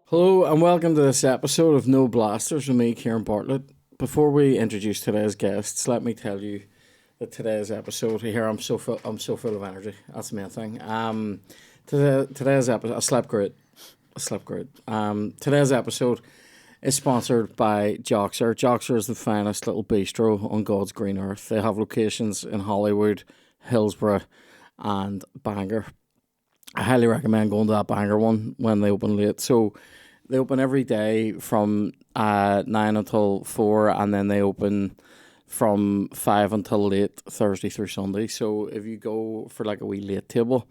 Hello and welcome to this episode of No Blasters with me, Micky Bartlett. Before we introduce today's guests, let me tell you that today's episode here, I'm so full of energy. That's the main thing. Today's episode, I slept great. Today's episode is sponsored by Joxer. Joxer is the finest little bistro on God's green earth. They have locations in Hollywood, Hillsborough, and Bangor. I highly recommend going to that Bangor one when they open late. So they open every day from 9 until 4, and then they open from 5 until late Thursday through Sunday. So if you go for like a wee late table,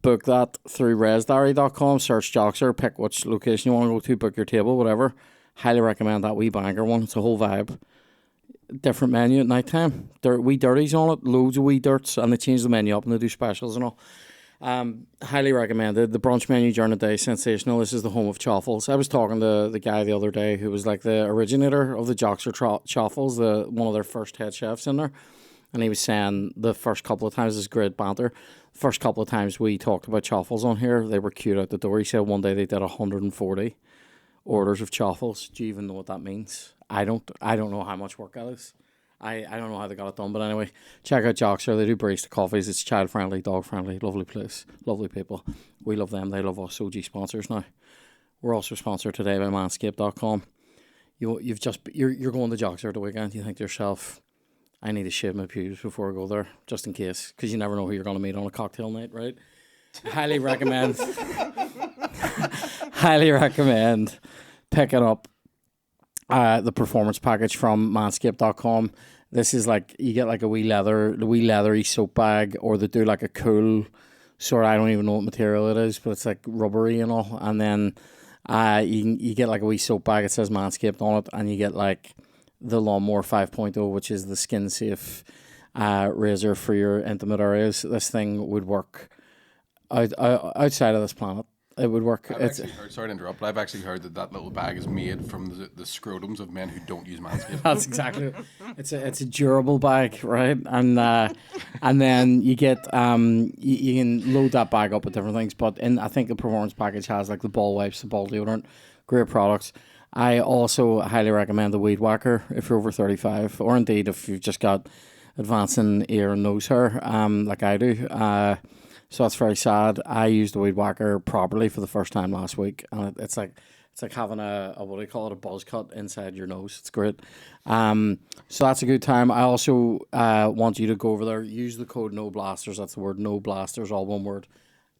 book that through resdiary.com, search Joxer, pick which location you want to go to, book your table, whatever. Highly recommend that wee Bangor one. It's a whole vibe. Different menu at night time. Wee dirties on it, loads of wee dirts, and they change the menu up and they do specials and all. Highly recommended. The brunch menu during the day, sensational. This is the home of chaffles. I was talking to the guy the other day who was like the originator of the Joxer chaffles, one of their first head chefs in there, and he was saying the first couple of times, this is great banter, first couple of times we talked about chaffles on here, they were queued out the door. He said one day they did 140 orders of chaffles. Do you even know what that means? I don't know how much work that is. I don't know how they got it done, but anyway, check out Joxer. They do barista coffees. It's child friendly, dog friendly, lovely place, lovely people. We love them. They love us. OG sponsors now. We're also sponsored today by Manscaped.com. You're going to Joxer the weekend. You think to yourself, I need to shave my pubes before I go there, just in case, because you never know who you're going to meet on a cocktail night, right? Highly recommend. Highly recommend picking up the performance package from Manscaped.com. This is like, you get like a wee leathery soap bag, or they do like a cool sort of, I don't even know what material it is, but it's like rubbery and all. And then you get like a wee soap bag. It says Manscaped on it, and you get like the Lawnmower 5.0, which is the skin safe razor for your intimate areas. This thing would work outside of this planet. It would work. Sorry to interrupt, but I've actually heard that little bag is made from the scrotums of men who don't use Manscaped. That's exactly it. It's a durable bag, right? And then you get you can load that bag up with different things. But I think the performance package has like the ball wipes, the ball deodorant, great products. I also highly recommend the Weed Whacker if you're over 35, or indeed if you've just got advancing ear and nose hair, like I do. So that's very sad. I used the Weed Whacker properly for the first time last week, and it's like having a what do you call it, a buzz cut inside your nose. It's great. So that's a good time. I also want you to go over there, use the code No Blasters. That's the word No Blasters, all one word.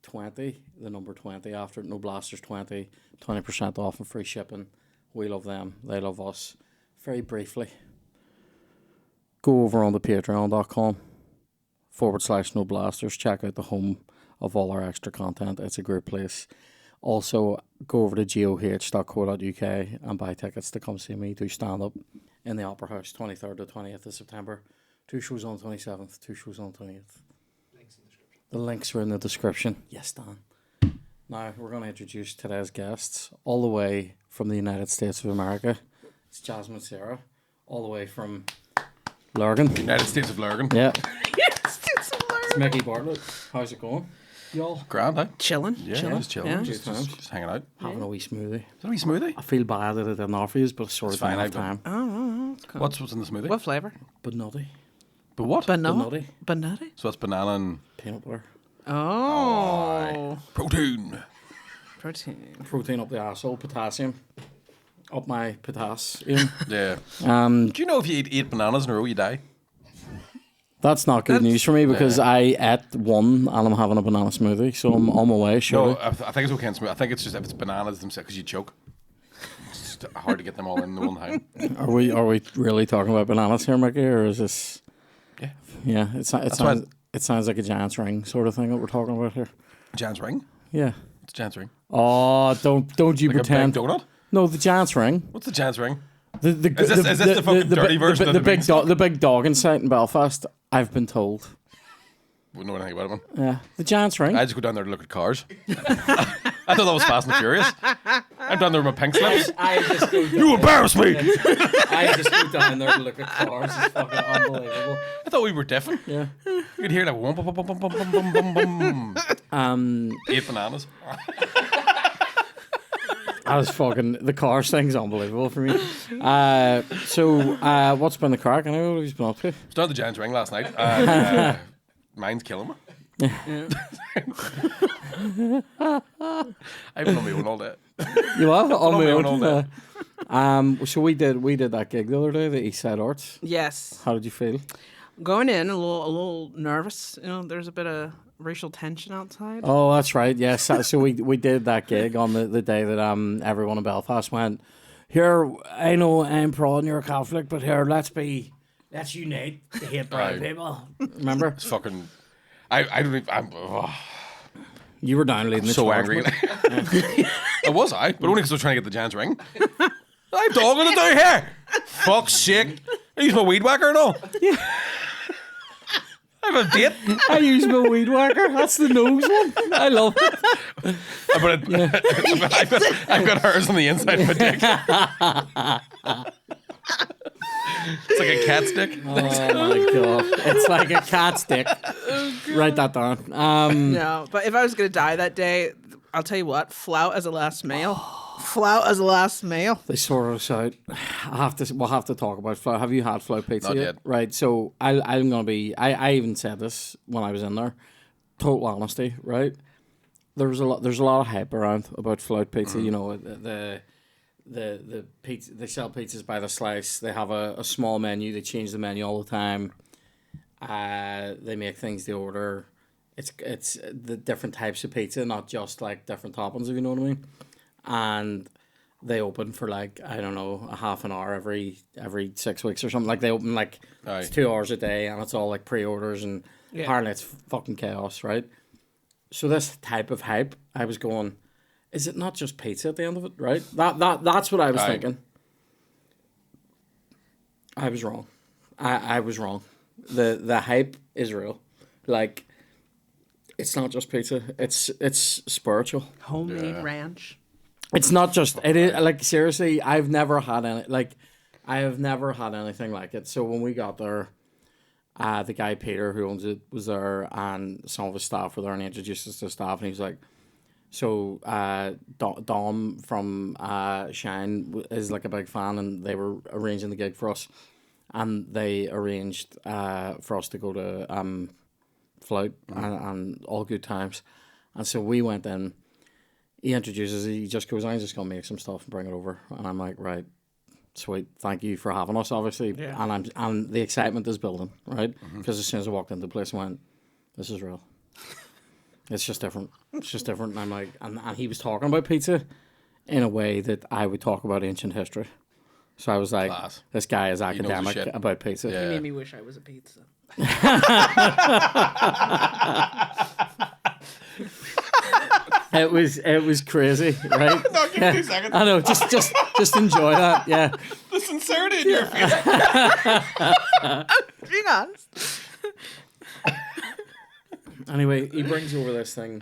20, the number 20 after it. No Blasters 20, 20% off and free shipping. We love them. They love us. Very briefly, go over on the patreon.com/No Blasters. Check out the home of all our extra content. It's a great place. Also, go over to goh.co.uk and buy tickets to come see me do stand up in the Opera House, 23rd to 20th of September. 2 shows on 27th, 2 shows on 20th. The links are in the description. Yes, Dan. Now we're going to introduce today's guests, all the way from the United States of America. It's Jazmynne Sarah, all the way from Lurgan. United States of Lurgan. Yeah. It's Micky Bartlett. How's it going, y'all? Grand, huh? Chilling. Just chilling. Yeah. Just hanging out. Having a wee smoothie. Is that a wee smoothie? I feel bad that I didn't offer you, but it's sort of fine, enough time. Oh, that's cool. What's in the smoothie? What flavour? But nutty. But what? Nutty. Banana. So that's banana and Peanut butter. Oh. protein. Protein. Protein up the arsehole. Potassium. Up my potassium. Yeah. Do you know if you eat 8 bananas in a row, you die? That's not good news for me, because I ate one and I'm having a banana smoothie, so I'm on my way, surely. No, I think it's okay in smoothie. I think it's just if it's bananas themselves, because you choke. It's just hard to get them all in the one time. Are we really talking about bananas here, Micky, or is this... Yeah. Yeah, it sounds like a giant's ring sort of thing that we're talking about here. Giant's ring? Yeah. What's a giant's ring? Oh, don't you like pretend. A big donut? No, the giant's ring. What's the giant's ring? Is this the fucking dirty version of the big dog in sight in Belfast? I've been told. Wouldn't know anything about it, man. Yeah, the Giants ring. I just go down there to look at cars. I thought that was Fast and Furious. I'm down there with my pink slips. I just go You embarrass me! I just go down there to look at cars. It's fucking unbelievable. I thought we were different. Yeah. You could hear like bum, bum, bum, bum, bum, bum, bum, bum. 8 bananas. I was fucking the car thing's unbelievable for me. So what's been the crack? I know what he's been up to. Started the Giants ring last night. Mine's killing me. I've been on my own all day. You what? On my own own. all day. So we did that gig the other day, the East Side Arts. Yes. How did you feel? Going in a little nervous. You know, there's a bit of racial tension outside. Oh, that's right. Yes. So we did that gig on the day that everyone in Belfast went. Here, I know I'm pro and you're a Catholic, but here, let's unite to hate brown people. Remember? It's fucking. I don't even. You were down leading the so charge, angry. but- But only because I was trying to get the Giants ring. I'm dogging it down here. Fuck's sake. I use my weed whacker and all. I have a date. I use my weed whacker. That's the nose one. I love it. I've got hers on the inside of my dick. It's like a cat stick. Oh my god. It's like a cat stick. Write that down. No, but if I was going to die that day, I'll tell you what, flout as a last meal. Flout as a last meal. They sort us out. We'll have to talk about flout. Have you had flout pizza Not yet? yet. Right. So I'm gonna be. I even said this when I was in there. Total honesty, right? There's a lot of hype around about flout pizza. You know, the pizza. They sell pizzas by the slice. They have a small menu. They change the menu all the time. They make things to order. It's the different types of pizza, not just like different toppings, if you know what I mean. And they open for like, I don't know, a half an hour every 6 weeks or something. Like they open like it's 2 hours a day, and it's all like pre-orders, and apparently it's fucking chaos, right? So this type of hype, I was going, is it not just pizza at the end of it, right? That's what I was thinking. I was wrong. I was wrong. The hype is real. Like, it's not just pizza. It's spiritual. Homemade ranch. It's not just it is like, seriously, I have never had anything like it. So when we got there, the guy Peter who owns it was there, and some of his staff were there, and he introduced us to the staff, and he was like, so Dom from Shine is like a big fan, and they were arranging the gig for us, and they arranged for us to go to Float and all good times. And so we went in. He introduces, he just goes, I'm just going to make some stuff and bring it over. And I'm like, right, sweet, thank you for having us, obviously. Yeah. And the excitement is building, right? Because as soon as I walked into the place, I went, this is real. It's just different. It's just different. And I'm like, and he was talking about pizza in a way that I would talk about ancient history. So I was like, this guy is academic about pizza. Yeah. He made me wish I was a pizza. It was crazy, right? No, give me 2 seconds. I know, just enjoy that, yeah. The sincerity in your face. Being honest. Anyway, he brings over this thing.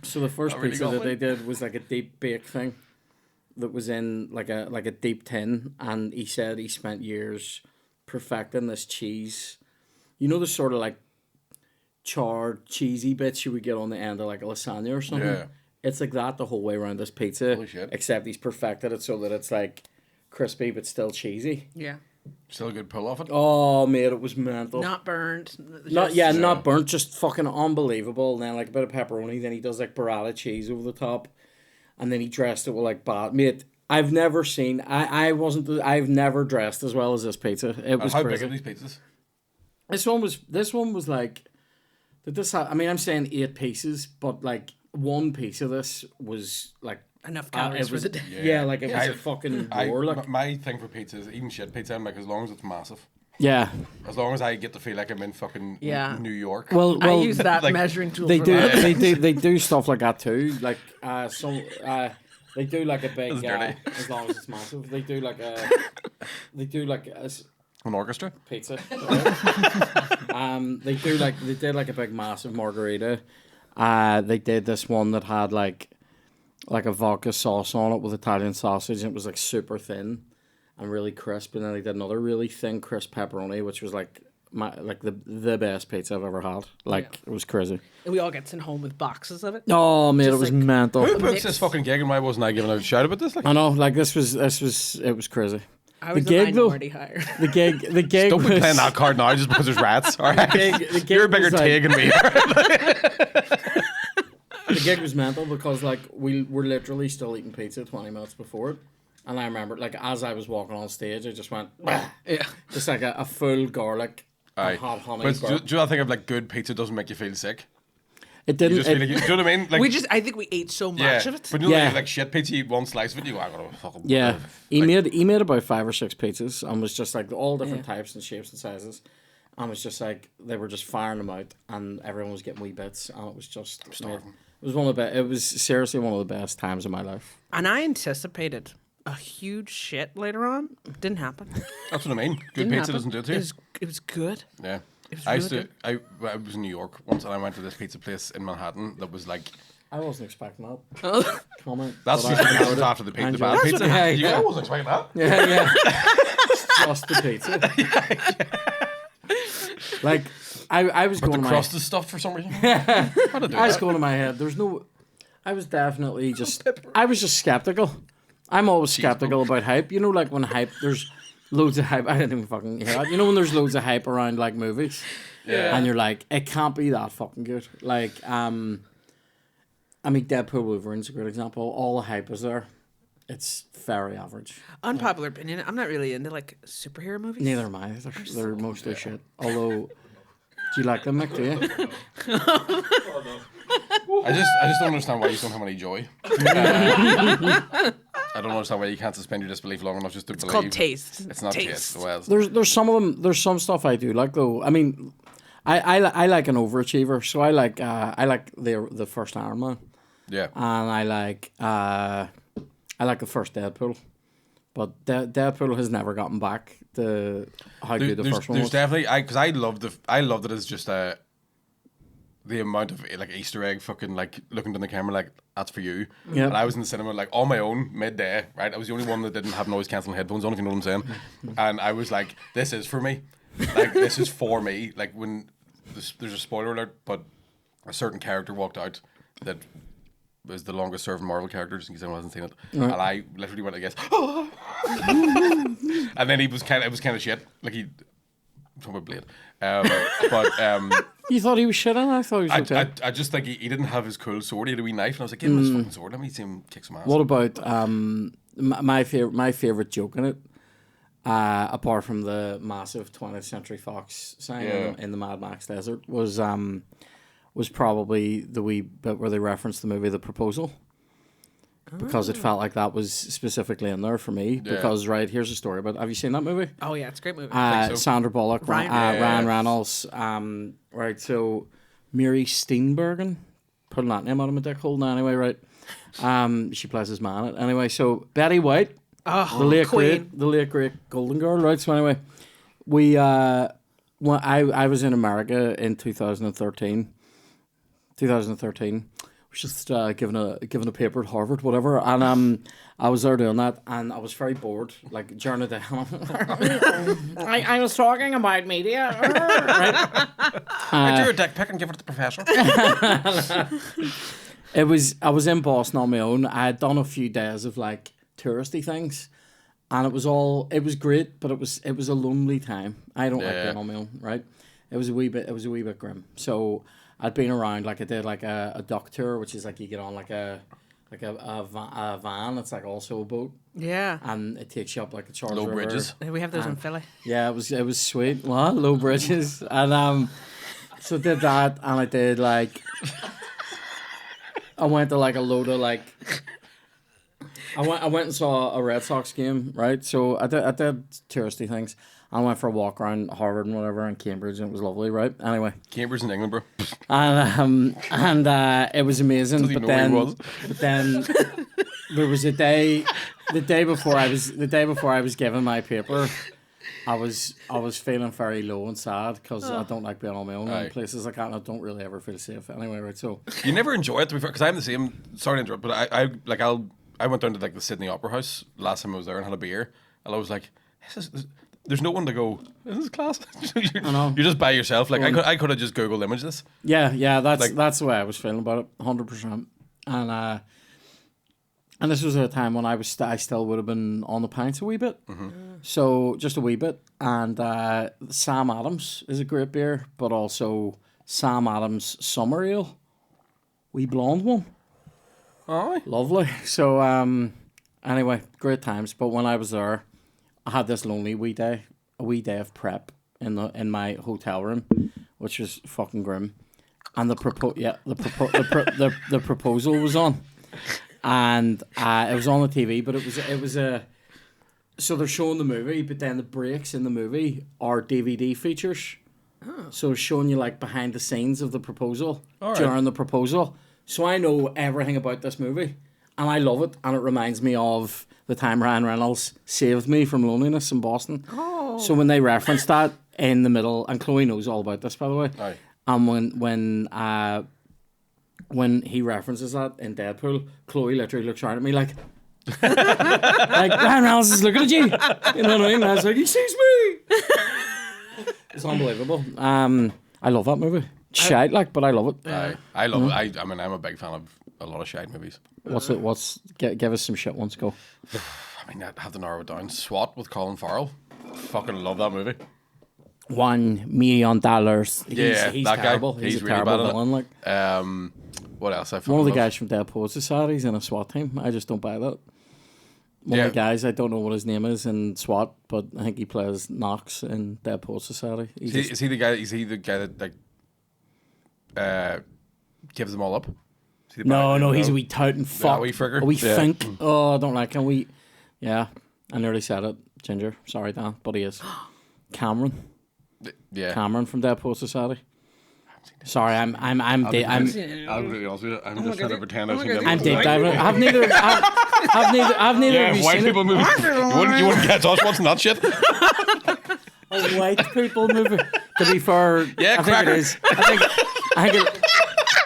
So the first pizza that they did was like a deep bake thing that was in like a deep tin, and he said he spent years perfecting this cheese. You know, the sort of like charred cheesy bits you would get on the end of like a lasagna or something. Yeah. It's like that the whole way around this pizza. Holy shit. Except he's perfected it so that it's like crispy but still cheesy. Yeah. Still a good pull off it. Oh mate, it was mental. Not burned. Not burnt, just fucking unbelievable. And then like a bit of pepperoni, then he does like burrata cheese over the top, and then he dressed it with like mate. I've never dressed as well as this pizza. It was how crazy. big are these pizzas? This one was like, did this have, I mean, I'm saying 8 pieces, but like one piece of this was like enough calories for the day. Yeah, like it was a fucking war. Like, my thing for pizza is even shit pizza. I'm like, as long as it's massive. yeah. As long as I get to feel like I'm in fucking New York. Well, I use that like, measuring tool. They for do. that. They do stuff like that too. Like they do like a big. That's dirty. As long as it's massive, they do like a. An orchestra. Pizza. They did like a big massive margarita. They did this one that had like a vodka sauce on it with Italian sausage, and it was like super thin and really crisp. And then they did another really thin crisp pepperoni, which was like the best pizza I've ever had. Like it was crazy. And we all get sent home with boxes of it. Oh man, Just it was like- mental. Who books this fucking gig and why wasn't I giving a shout about this? Like, I know, like it was crazy. I was the gig, the though- minority hire. The gig don't be was, playing that card now just because there's rats. All right, the gig you're a bigger was like- Tig than me. The gig was mental because like we were literally still eating pizza 20 minutes before it, and I remember like as I was walking on stage, I just went Yeah. just like a full garlic Aye. and hot honey. But burp. do you not think of like good pizza doesn't make you feel sick? It You didn't. just feel like do you know what I mean? Like, I think we ate so much yeah, of it. but you know, Yeah. like shit pizza, you eat one slice of it, you go, I gotta fucking. Yeah, he Like, made about 5 or 6 pizzas and was just like all different types and shapes and sizes, and was just like they were just firing them out, and everyone was getting wee bits, and it was just it was one of the it was seriously one of the best times of my life. And I anticipated a huge shit later on. Didn't happen. That's what I mean. Good Didn't pizza happen. doesn't do it to you. It was good. Yeah. was I used really to. I was in New York once, and I went to this pizza place in Manhattan that was like. I wasn't expecting that. Oh. Comment. That's but just I- because after the I pizza, the enjoyed bad it. pizza. Yeah, You go, yeah. I wasn't expecting that. Yeah. Just the pizza. Like I was But going the to my crust is stuffed for some reason. How to do I was that? going to my head. There's no. I was definitely just. I was just skeptical. I'm always skeptical about hype. You know, like when hype, there's loads of hype. I didn't even fucking hear that. You know when there's loads of hype around like movies, Yeah. and you're like, it can't be that fucking good. Like, I mean, Deadpool Wolverine's a great example. All the hype is there. It's very average. Unpopular opinion. I'm not really into like superhero movies. Neither am I. They're mostly shit. Although, do you like them, Mick? Do you? I just don't understand why you don't have any joy. I don't understand why you can't suspend your disbelief long enough just to It's believe. called taste. It's not taste. Well, There's some of them. There's some stuff I do like though. I mean, I like an overachiever. So I like the first Iron Man, yeah. and I like the first Deadpool. But Deadpool has never gotten back to how good the first one There's was. definitely because I loved it as just the amount of like Easter egg fucking like looking down the camera like that's for you. Yep. And I was in the cinema like on my own midday, right? I was the only one that didn't have noise cancelling headphones on, if you know what I'm saying. And I was like, this is for me. Like this is for me. Like when there's a spoiler alert, but a certain character walked out that was the longest serving Marvel character, just in case anyone hasn't seen it. Right. And I literally went, I guess, and then it was kind of shit. Like he talking about Blade. You thought he was shit on? I thought he was okay. I just think he didn't have his cool sword. He had a wee knife, and I was like, give him his fucking sword. Let me see him kick some ass. What about my favorite joke in it? Apart from the massive 20th Century Fox sign in the Mad Max desert was probably the wee bit where they referenced the movie The Proposal. Because it felt like that was specifically in there for me. Yeah. Because, right, here's a story about... Have you seen that movie? Oh yeah, it's a great movie. so. Sandra Bullock, Ryan- Ryan Reynolds. Right, so Mary Steenburgen, putting that name out of my dick hole now anyway, right? She plays his man. Anyway, so Betty White, Oh, the late Queen. great Golden Girl, right? So anyway, we when I was in America in 2013. Was just giving a paper at Harvard, whatever, and I was there doing that, and I was very bored, like during the day. I was talking about media. Right? I drew a dick pic and give it to the professor. I was in Boston on my own. I had done a few days of like touristy things, and it was great, but it was a lonely time. I don't like being on my own, right? It was a wee bit grim. So I'd been around, like I did like a duck tour, which is like you get on like a van. It's like also a boat, Yeah. and it takes you up like a Charles Low River. bridges. We have those in Philly. Yeah, it was sweet. Well, low bridges, and so did that, and I did like, I went to like a load of like, I went and saw a Red Sox game, right? So I did touristy things. I went for a walk around Harvard and whatever, and Cambridge, and it was lovely, right? Anyway, Cambridge in England, bro. and it was amazing. Doesn't But even know where he then, but then there was a day, the day before I was given my paper. I was feeling very low and sad because I don't like being on my own in places like that, and I don't really ever feel safe anyway, right? So You never enjoy it, to be fair, because I'm the same. Sorry to interrupt, but I went down to like the Sydney Opera House last time I was there and had a beer, and I was like, there's no one to go, this is class. You're just by yourself. Like I could have just Googled image this. Yeah, that's the way I was feeling about it, 100%. And this was at a time when I still would have been on the pints a wee bit, so just a wee bit. And Sam Adams is a great beer, but also Sam Adams Summer Ale, wee blonde one. Oh, Lovely. So anyway, great times. But when I was there, I had this lonely a wee day of prep in my hotel room, which was fucking grim. And the proposal was on, and it was on the TV. But it was a so they're showing the movie, but then the breaks in the movie are DVD features. Oh. So it's showing you like behind the scenes of the proposal during the proposal. So I know everything about this movie, and I love it, and it reminds me of the time Ryan Reynolds saved me from loneliness in Boston. Oh. So when they reference that in the middle, and Chloe knows all about this, by the way. Aye. And when he references that in Deadpool, Chloe literally looks around at me like Ryan Reynolds is looking at you. You know what I mean? And I was like, he sees me. It's unbelievable. I love that movie. Shite, but I love it. I love it. I mean, I'm a big fan of a lot of shite movies. Give us some shit ones, go. I mean, I have to narrow it down. SWAT with Colin Farrell. Fucking love that movie. $1 million. He's that terrible. guy. He's a really terrible bad villain. What else? One of the guys from Dead Poets Society is in a SWAT team. I just don't buy that. One of the guys, I don't know what his name is in SWAT, but I think he plays Knox in Dead Poets Society. Is he the guy? Is he the guy that gives them all up? No, he's a wee tout and fuck. A wee frigger. A wee fink. Oh, I don't like him. Yeah, I nearly said it. Ginger. Sorry, Dan, but he is. Cameron. Yeah. Cameron from Dead Poets Society. Sorry, I'm I'll be honest with you. I'm just trying to pretend I think I'm deep diving. I've neither of you white seen people it. movie. You wouldn't catch us watching that shit. A white people movie. To be fair, Yeah, I cracker. think it is. I think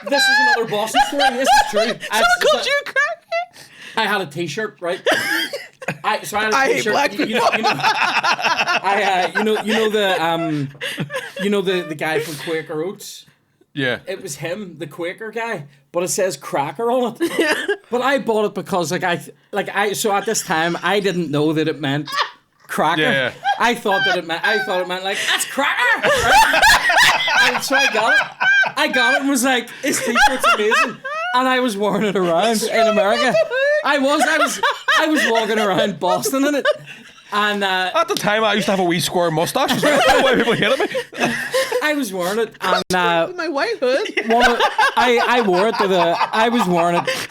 this is another Boston story. This is true. Someone called you cracker. I had a T-shirt, right? I had a I hate T-shirt. black people. You know the guy from Quaker Oats. Yeah. It was him, the Quaker guy, but it says cracker on it. But I bought it because so at this time I didn't know that it meant cracker. Yeah. I thought it meant like that's cracker. Right? And so I got it and was like, this T-shirt's amazing. And I was wearing it around in America. I was walking around Boston in it. And at the time, I used to have a wee square mustache. I don't know why people hated me. I was wearing it, and my white hood. I wore it to the. I was wearing it.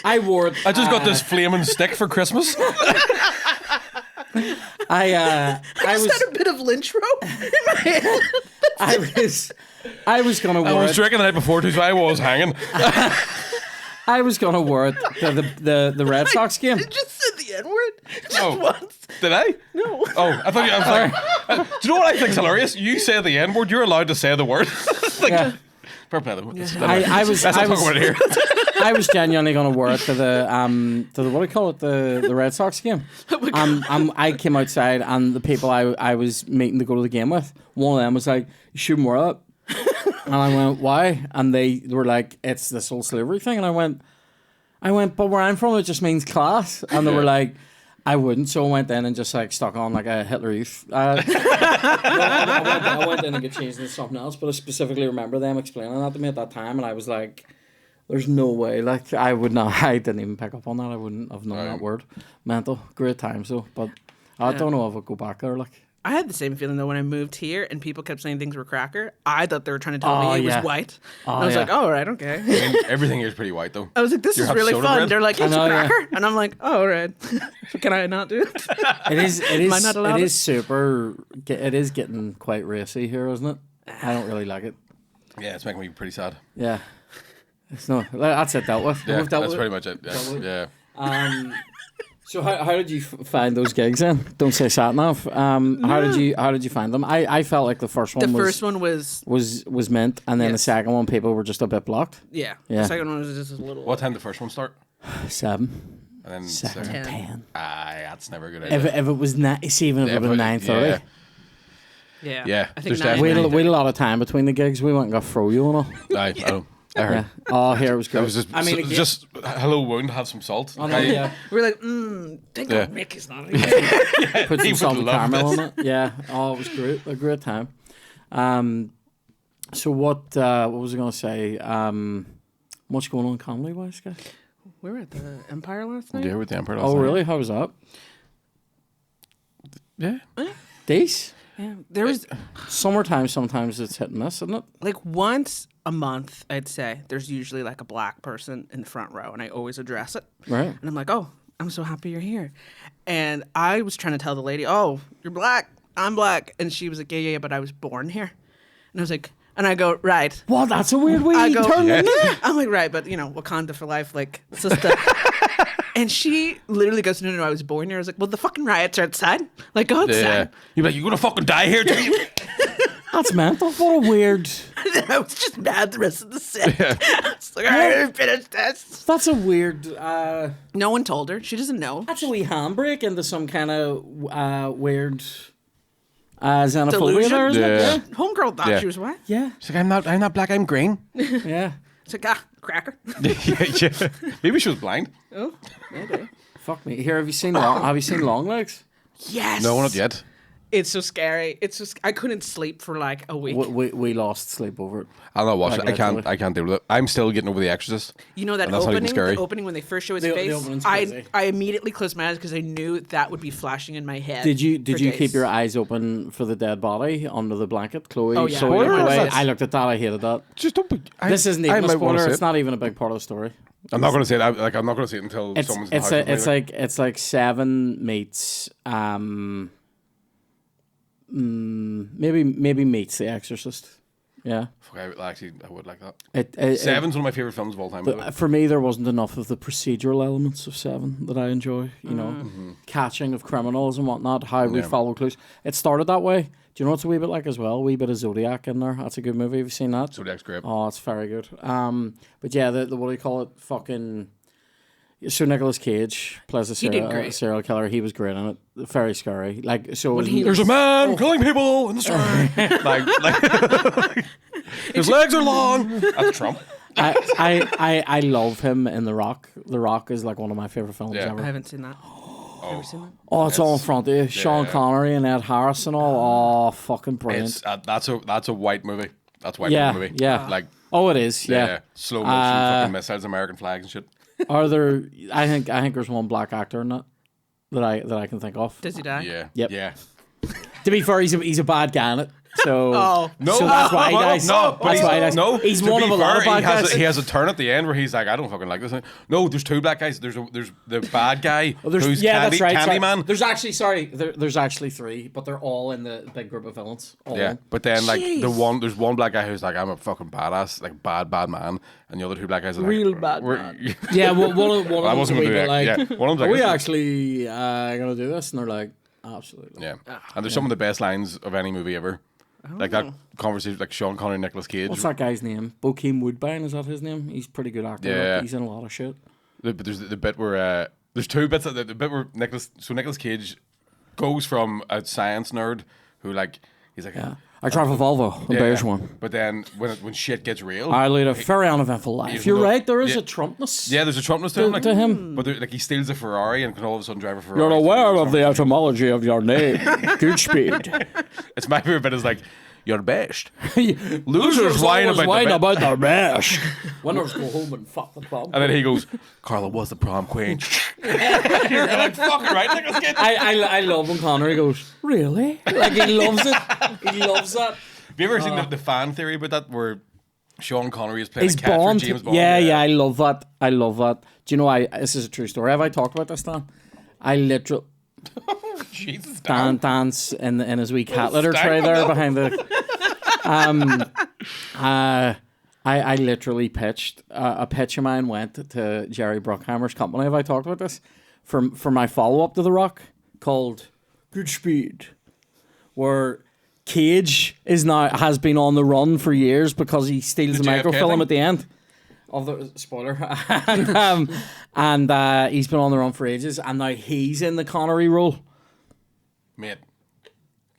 I wore it. I just got this flaming stick for Christmas. I had a bit of lynch rope in my hand. I was gonna wear it. I was drinking the night before too, so I was hanging. I was gonna wear it to the Red Sox game. You just said the N-word just once. Did I? No. Oh, I thought you. I was like, do you know what I think's hilarious? You say the N-word, you're allowed to say the word. Yeah. Fair play though. I was. Let's not talk about it here. I was genuinely gonna wear it to the what do you call it, the Red Sox game. I came outside and the people I was meeting to go to the game with, one of them was like, "You shouldn't wear that." And I went, "Why?" And they were like, "It's this whole slavery thing." And I went, "But where I'm from, it just means class." And they were like, "I wouldn't." So I went in and just like stuck on like a Hitler Youth. I went in and got changed into something else. But I specifically remember them explaining that to me at that time, and I was like, "There's no way." Like I would not. I didn't even pick up on that. I wouldn't have known that word. Mental. Great times though. But I don't know if I'd go back there. Like. I had the same feeling though when I moved here and people kept saying things were cracker. I thought they were trying to tell me it was white. And I was like, oh, all right, okay. I mean, everything here is pretty white though. I was like, this is really fun. bread? They're like, it's a cracker. And I'm like, oh, all right. Can I not do it? It is super. It is getting quite racy here, isn't it? I don't really like it. Yeah, it's making me pretty sad. Yeah. It's no, that's it dealt with. Yeah, We've dealt that's with pretty much it. Yeah. So how did you find those gigs then? Don't say sat nav. How did you find them? I felt like the first one was mint, and then the second one people were just a bit blocked. Yeah. The second one was just a little. What time did the first one start? 7. And then 7 or 10. Aye, that's never a good idea. If it was even if it was 9:30. Yeah. I think We had a lot of time between the gigs. We went and got froyo and all. I know. I heard. Yeah. Oh, here it was good. That was just hello wound, have some salt. Oh, no, yeah. We're like, thank God Mick is not here. Put some salted caramel on it. Yeah. Oh, it was great. A great time. So what was I going to say? What's going on comedy wise, guys? We were at the Empire last night. Yeah, with the Empire last night. Oh, really? How was that? Yeah. Days? Yeah. There was summertime. Sometimes it's hit and miss, isn't it? like once a month, I'd say there's usually like a black person in the front row, and I always address it. Right. And I'm like, oh, I'm so happy you're here. And I was trying to tell the lady, oh, you're black. I'm black. And she was like, yeah, but I was born here. And I was like, and I go, right. Well, that's a weird way I to go, turn it. I'm like, right, but Wakanda for life, like, sister. And she literally goes, no, I was born here. I was like, well, the fucking riots are outside. Like, go outside. Yeah. You're like, you're gonna fucking die here, too. That's mental. What a weird. And then I was just mad the rest of the set. It's like, all right, finish this. That's a weird. No one told her. She doesn't know. That's a wee handbrake into some kind of weird xenophobia Delusion? there, isn't it? Yeah. Homegirl thought she was white. Yeah. She's like, I'm not black, I'm green. Yeah. It's like, cracker. yeah. Maybe she was blind. Oh, okay. Fuck me. Here, have you seen Long Legs? Yes. No, not yet. It's so scary. I couldn't sleep for like a week. We lost sleep over it. I'll not watch it. Like, I can't deal with it. I'm still getting over The Exorcist. You know that And that's not even opening? scary. The opening when they first show his The face? opening's crazy. I immediately closed my eyes because I knew that would be flashing in my head. Did you for keep days. your eyes open for the dead body under the blanket, Chloe? Oh, yeah. So you looked Spoilers? away. I looked at that. I hated that. Just don't be... This isn't even a might wanna spoiler. see It's it. not even a big part of the story. I'm not going to say it. I'm not going to see it until someone's in the house with me, It's like 7 meets maybe meets The Exorcist. Yeah. Fuck, I would like that. It, Seven's one of my favorite films of all time. by the way. for me, there wasn't enough of the procedural elements of 7 that I enjoy. You know, catching of criminals and whatnot. How we follow clues. It started that way. Do you know what's a wee bit like as well? A wee bit of Zodiac in there. That's a good movie. Have you seen that? Zodiac's great. Oh, it's very good. But yeah, the what do you call it? Fucking. So Nicolas Cage plays a serial killer. He was great in it. Very scary. Like so. There's a man killing people in the street. like his legs are long. That's Trump. I love him in The Rock. The Rock is like one of my favorite films Yeah. ever. I haven't seen that. Ever seen that? Oh, it's all in front of you. Sean Connery and Ed Harris and all. Oh, fucking brilliant. It's that's a white movie. That's a white movie. Yeah. Like Oh, it is. Yeah. slow motion fucking missiles, American flags and shit. Are there? I think there's one black actor in that I can think of. Does he die? Yeah. Yep. Yeah. To be fair, he's a bad guy in it. So No, so that's why he dies. No, but That's why he dies. no. He's to one be of a lot of fair, bad guys. he has a turn at the end where he's like, I don't fucking like this. No, there's two black guys. There's the bad guy who's that's right. Candyman. There's actually 3, but they're all in the big group of villains. All Yeah, in. but then like Jeez. there's one black guy who's like, I'm a fucking badass, like bad man, and the other two black guys are Real like, bad we're- man. Yeah, well, one of I them's a wasn't wee gonna do bit that. like, Yeah, one of them's like, are we this is- actually gonna do this? And they're like, absolutely. Yeah, and there's some of the best lines of any movie ever. Like that conversation, like Sean Connery and Nicolas Cage. What's that guy's name? Bokeem Woodbine, is that his name? He's a pretty good actor. Yeah. Like, he's in a lot of shit. But there's the bit where there's two bits. The bit where Nicolas Cage goes from a science nerd who like he's like I drive a Volvo, a beige one. But then when shit gets real, I lead a very uneventful life. Even You're though- right, there is yeah. a Trumpness. yeah, there's a Trumpness to him. Like, to him. But like he steals a Ferrari and can all of a sudden drive a Ferrari. You're aware of the etymology of your name. Good speed. It's my favorite bit is like, you're the best. Losers whine about their best. Winners go home and fuck the prom. And then he goes, Carla was the prom queen. You're like, fucking right, Nicolas Cage. I love when Connery goes, really? Like, he loves it. He loves that. Have you ever seen the fan theory about that where Sean Connery is playing He's a cat Bond. for James Bond? Yeah, I love that. I love that. Do you know, this is a true story. Have I talked about this, Dan? I literally... Jesus, Dan Dan. dance in his wee cat litter tray there behind the. I literally pitched a pitch of mine went to Jerry Bruckheimer's company. Have I talked about this? for my follow up to The Rock called Good Speed, where Cage has been on the run for years because he steals The the JFK microfilm thing? at the end of the spoiler, and he's been on the run for ages, and now he's in the Connery role. Mate.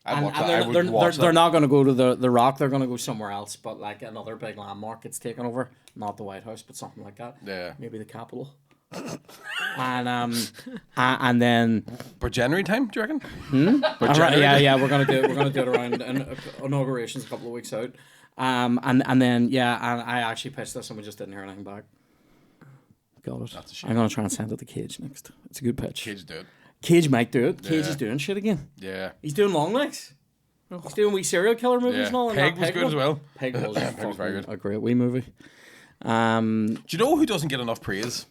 They're not going to go to the Rock. They're going to go somewhere else, but like another big landmark gets taken over. Not the White House, but something like that. Yeah. Maybe the Capitol. and then For January time, do you reckon? yeah, we're gonna do it around inaugurations a couple of weeks out. And then I actually pitched this and we just didn't hear anything back. Got it. That's a shame. I'm gonna try and send it to Cage next. It's a good pitch. Cage do it. Cage might do it. Cage Yeah. is doing shit again. Yeah. He's doing Long Legs. He's doing wee serial killer movies Yeah. and all. And Peg that was good one. as well. Peg was Peg was very good. a great wee movie. Do you know who doesn't get enough praise?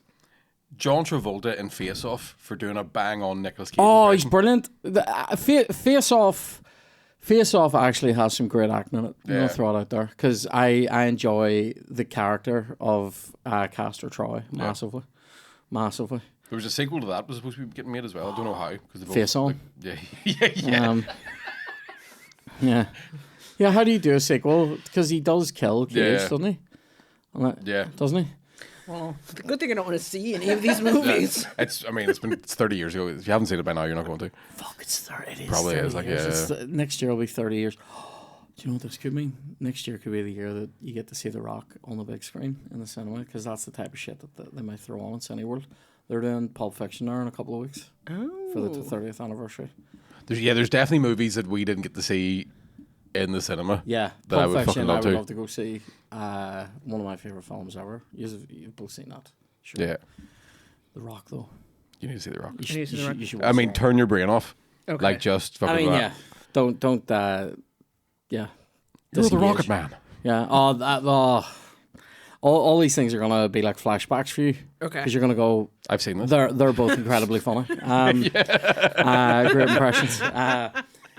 John Travolta in Face Off for doing a bang on Nicolas Cage. Oh, he's impression. brilliant. Face Off actually has some great acting in it. I'm Yeah. gonna throw it out there because I enjoy the character of Castor Troy massively. There was a sequel to that was supposed to be getting made as well. I don't know how. Face On. Yeah. Yeah. Yeah. How do you do a sequel? Because he does kill Cage, Yeah. doesn't he? Yeah. Doesn't he? Well, it's a good thing I don't want to see any of these movies. It's 30 years ago. If you haven't seen it by now, you're not going to. Fuck, it's 30. It is Probably 30 is, like, years. yeah. Next year will be 30 years. Do you know what this could mean? Next year could be the year that you get to see The Rock on the big screen in the cinema, because that's the type of shit that they might throw on in Cineworld. They're doing Pulp Fiction there in a couple of weeks for the 30th anniversary. There's definitely movies that we didn't get to see in the cinema. Yeah, That I Pulp would Fiction. fucking I love would to. love to go see. One of my favorite films ever. You've both seen that. Sure. Yeah. The Rock though. You need to see The Rock. need to see The Rock. You should I watch mean, The Rock. turn your brain off. Okay. Like, just fucking I mean, that. yeah. Don't. Yeah. You're the Disengage. Rocket Man. Yeah. All these things are gonna be like flashbacks for you. Okay. Because you're gonna go. I've seen this. They're both incredibly funny. Great impressions.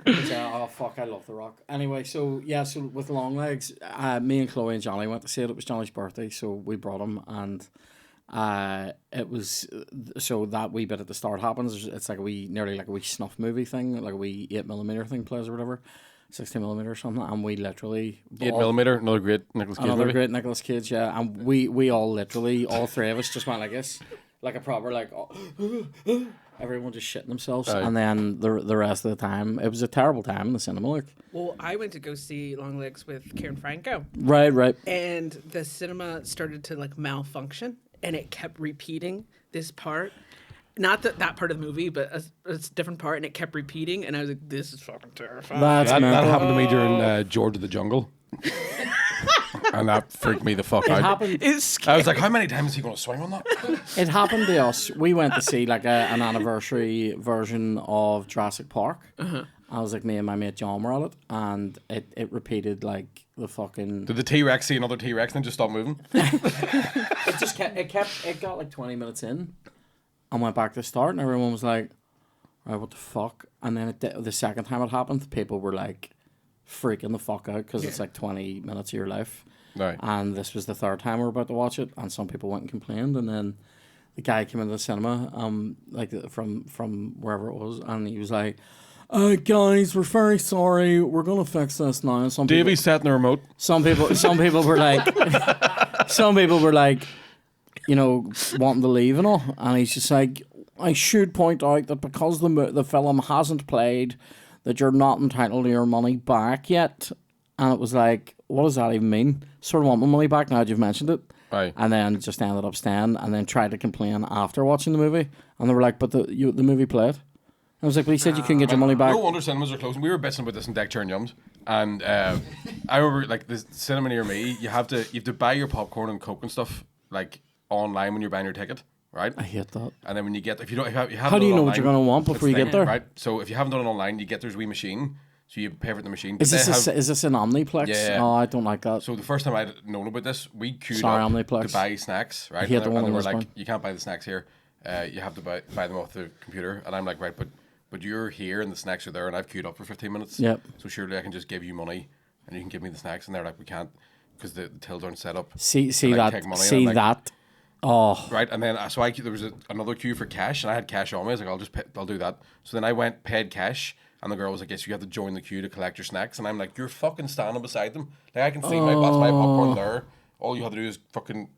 Oh fuck! I love The Rock. Anyway, so with Long Legs, me and Chloe and Johnny went to see it. It was Johnny's birthday, so we brought him, and it was so that wee bit at the start happens. It's like nearly like a wee snuff movie thing, like a wee 8mm thing plays or whatever, 60mm or something, and we literally 8mm, another great Nicolas Cage another movie. great Nicolas Cage, yeah, and we all literally all three of us just went like this, like a proper like. Everyone just shitting themselves, Aye. and then the rest of the time, it was a terrible time in the cinema. Like, Well, I went to go see Long Legs with Karen Franco, right. and the cinema started to like malfunction, and it kept repeating this part. Not that part of the movie, but a different part, and it kept repeating, and I was like, "This is fucking terrifying." That That happened to me during George of the Jungle. And that freaked me the fuck out. happened. It's scary. I was like, how many times is he going to swing on that? It happened to us. We went to see like an anniversary version of Jurassic Park. I was like, me and my mate John were at it, and it repeated like the fucking. Did the T-Rex see another T-Rex and just stop moving? It just kept. It got like 20 minutes in, and went back to start, and everyone was like, "Right, what the fuck?" And then the second time it happened, people were like freaking the fuck out because it's like 20 minutes of your life. Right. And this was the third time we were about to watch it, and some people went and complained, and then the guy came into the cinema, like from wherever it was, and he was like, "Guys, we're very sorry. We're gonna fix this now." And Davey sat in the remote. some people were like, you know, wanting to leave and all, and he's just like, "I should point out that because the film hasn't played, that you're not entitled to your money back yet." And it was like, what does that even mean? Sort of want my money back now that you've mentioned it. Right. And then just ended up staying, and then tried to complain after watching the movie. And they were like, but the movie played. I was like, but he said you couldn't get your money back. No wonder cinemas are closing. We were bitching about this in Deck Chair and Yums. And I remember, like, the cinema near me, you have to buy your popcorn and Coke and stuff, like, online when you're buying your ticket, right? I hate that. And then when you get, if you haven't How do you know what you're going to want before you get there? Right. So if you haven't done it online, you get there's a wee machine. So you pay for the machine. Is But this an Omniplex? Yeah. Oh, I don't like that. So the first time I'd known about this, we queued Sorry, up Omniplex. to buy snacks, right? hate and the they, one and they in were like, Lisbon. you can't buy the snacks here. You have to buy them off the computer. And I'm like, right, but you're here and the snacks are there, and I've queued up for 15 minutes. Yep. So surely I can just give you money and you can give me the snacks. And they're like, we can't because the tills aren't set up. See to, like, that. take money. And See I'm like, that. Oh, right? And then there was another queue for cash, and I had cash on me. I was like, I'll do that. So then I went, paid cash, and the girl was like, yes, you have to join the queue to collect your snacks. And I'm like, you're fucking standing beside them. Like, I can see that's my popcorn there. All you have to do is fucking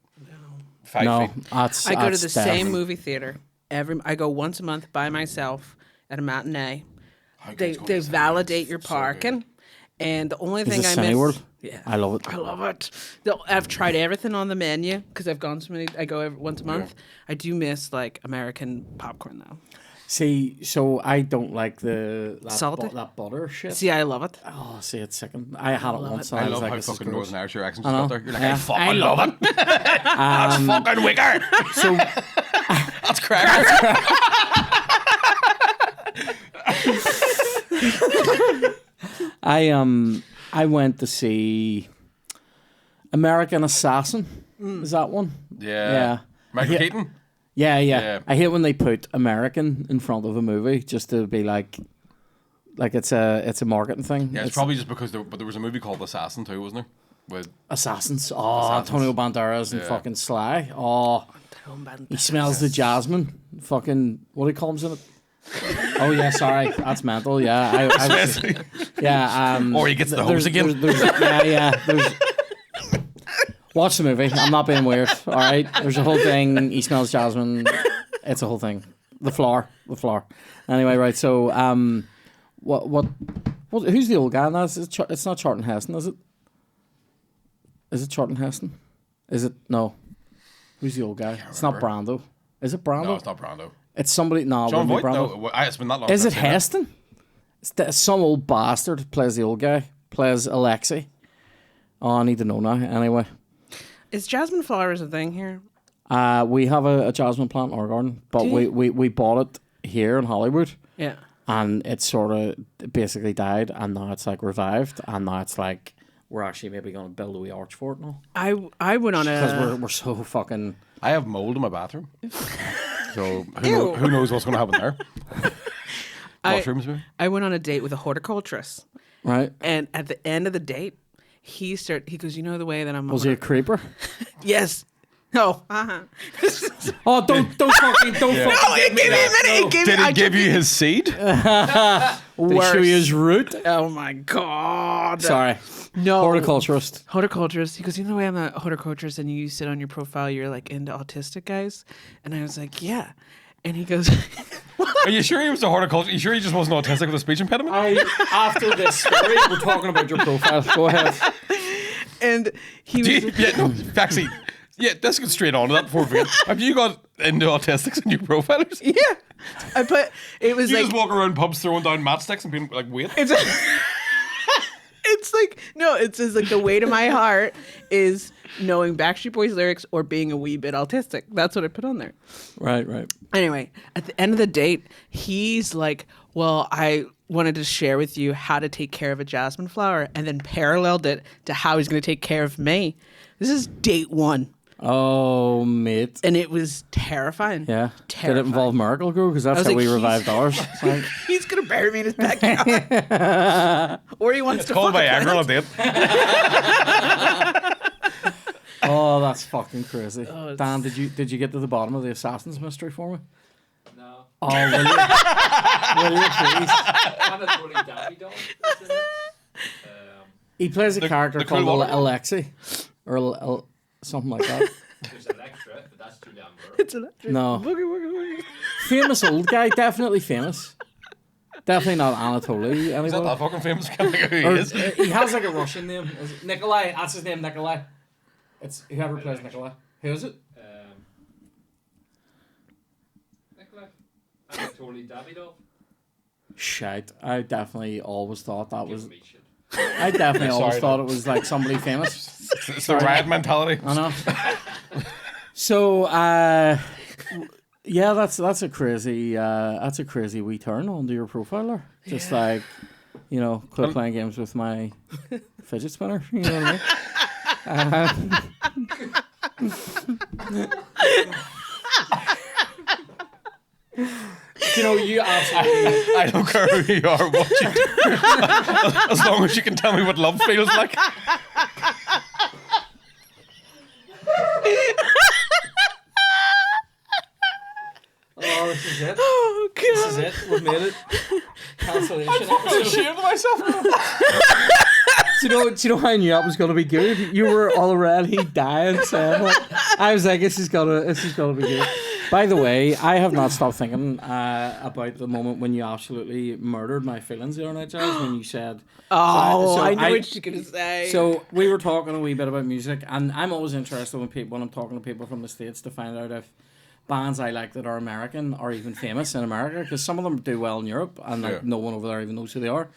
5 feet. I go to the same movie theater I go once a month by myself at a matinee. They validate your parking. And the only thing I miss, I love it. I love it. I've tried everything on the menu because I've gone so many. I go once a month. I do miss like American popcorn though. See, so I don't like salty that butter shit. See, I love it. Oh, see, it's sickened. I had it once. I was love like, how this is fucking gross. Northern Irish your accent's got there. You're like, I fucking I love it. That's fucking wicker. So That's cracker. I went to see American Assassin. Is that one? Yeah. Michael Keaton? Yeah. I hate when they put American in front of a movie just to be like it's a marketing thing. Yeah, it's probably just because there was a movie called Assassin too, wasn't there? With Assassins. Oh, Antonio Banderas and fucking Sly. Oh, he smells the jasmine. Fucking, what do you call him in it? Oh yeah, sorry, that's mental. Yeah, or he gets the hose again. There's watch the movie. I'm not being weird. All right, there's a whole thing. He smells jasmine. It's a whole thing. The floor. Anyway, right. So, what? Who's the old guy? No, it's not Charlton Heston, is it? Is it Charlton Heston? Is it no? Who's the old guy? It's not Brando. Is it Brando? No, it's not Brando. It's somebody. No, John Voight? Brando. No, it's been that long. Is it Heston? It's some old bastard who plays the old guy. Plays Alexei. Oh, I need to know now. Anyway. Is jasmine flowers a thing here? We have a jasmine plant in our garden, but we bought it here in Hollywood. Yeah. And it sort of basically died, and now it's like revived, and now it's like we're actually maybe going to build a wee arch for it now. I went on because we're so fucking. I have mold in my bathroom, so who knows what's going to happen there? Mushrooms, maybe? I went on a date with a horticulturist, right? And at the end of the date, he goes, you know the way that I'm. Was he a creeper? Yes. No. Oh, don't fucking. No, it gave me a minute. Did he give you his seed? Did he show you his root? Oh my god. Sorry. No. Horticulturist. He goes, you know the way I'm a horticulturist and you said on your profile you're like into autistic guys? And I was like, yeah. And he goes, Are you sure he was a horticulturist? Are you sure he just wasn't autistic with a speech impediment? After this story, we're talking about your profile. Go ahead. And he was... Actually, let's get straight on to that before we forget. Have you got into autistics in your profilers? Yeah. It was you like... just walk around pubs throwing down matchsticks and being like, wait. It's like, no, it says like the way to my heart is knowing Backstreet Boys lyrics or being a wee bit autistic. That's what I put on there. Right. Anyway, at the end of the date, he's like, well, I wanted to share with you how to take care of a jasmine flower, and then paralleled it to how he's going to take care of me. This is date 1. Oh, mate. And it was terrifying. Yeah. Terrifying. Did it involve Miracle Grow? Because that's how we revived ours. He's going to bury me in his backyard. Or he wants to call Viagra on a date. Oh, that's fucking crazy. Dan, did you get to the bottom of the Assassin's mystery for me? No. Oh, will you please? I'm a totally daffy dog. He plays a character the called cool Alexei. Or something like that. There's Electra, but that's too damn girl. It's electric. No. Boogie. Famous old guy, definitely famous. Definitely not Anatoly. Is that Anybody? that fucking famous? I can't think of who he Or, is. he has like a Russian name. Is it Nikolai? That's his name, Nikolai. It's whoever plays Nikolai. Who is it? Nicola. I'm a totally daffy dog. Shite. I definitely always thought that was. Give me shit. I definitely always Sorry, thought no. it was like somebody famous. It's the riot mentality. I know. So, yeah, that's a crazy wee turn onto your profiler. Just like, quit playing games with my fidget spinner. You know what I mean? You absolutely. I don't care who you are, what you do. As long as you can tell me what love feels like. it. Oh god. This is it. We've made it. Cancellation episode. ashamed of myself. Do you know how I knew that was gonna be good? You were already dying saying it. I was like, this is gonna be good. By the way, I have not stopped thinking about the moment when you absolutely murdered my feelings the other night, Jazz, when you said, Oh, So I know I- what you're gonna say. so we were talking a wee bit about music, and I'm always interested when I'm talking to people from the States to find out if bands I like that are American are even famous in America, because some of them do well in Europe, and like Yeah. no one over there even knows who they are.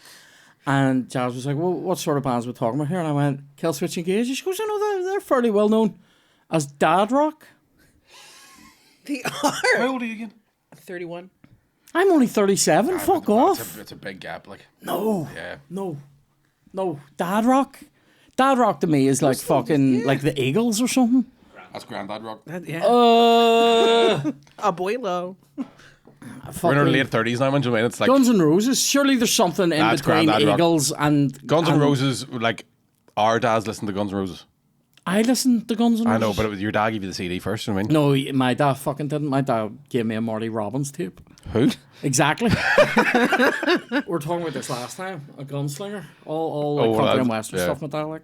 And Jazz was like, well, what sort of bands we're talking about here? And I went, Killswitch Engage. She goes, they're fairly well known as dad rock. they How are old are you again? 31. I'm only 37. Fuck off. It's a big gap. Like, No. yeah. No. Dad rock. Dad rock to me is like fucking like the Eagles or something. That's Grandad Rock. Yeah. Abuelo. We're in our late 30s now, man. Do you know what I mean? It's like Guns N' Roses. Surely there's something in That's between Grandad Rock. Eagles and Guns N' and- Roses. Like our dads listened to Guns N' Roses. I listened to Guns N' Roses. I know, but it was your dad gave you the CD first. You know what I mean? No, my dad fucking didn't. My dad gave me a Marty Robbins tape. Who? Exactly. We were talking about this last time. A gunslinger. All like Oh, country that's- and western yeah. stuff with that, like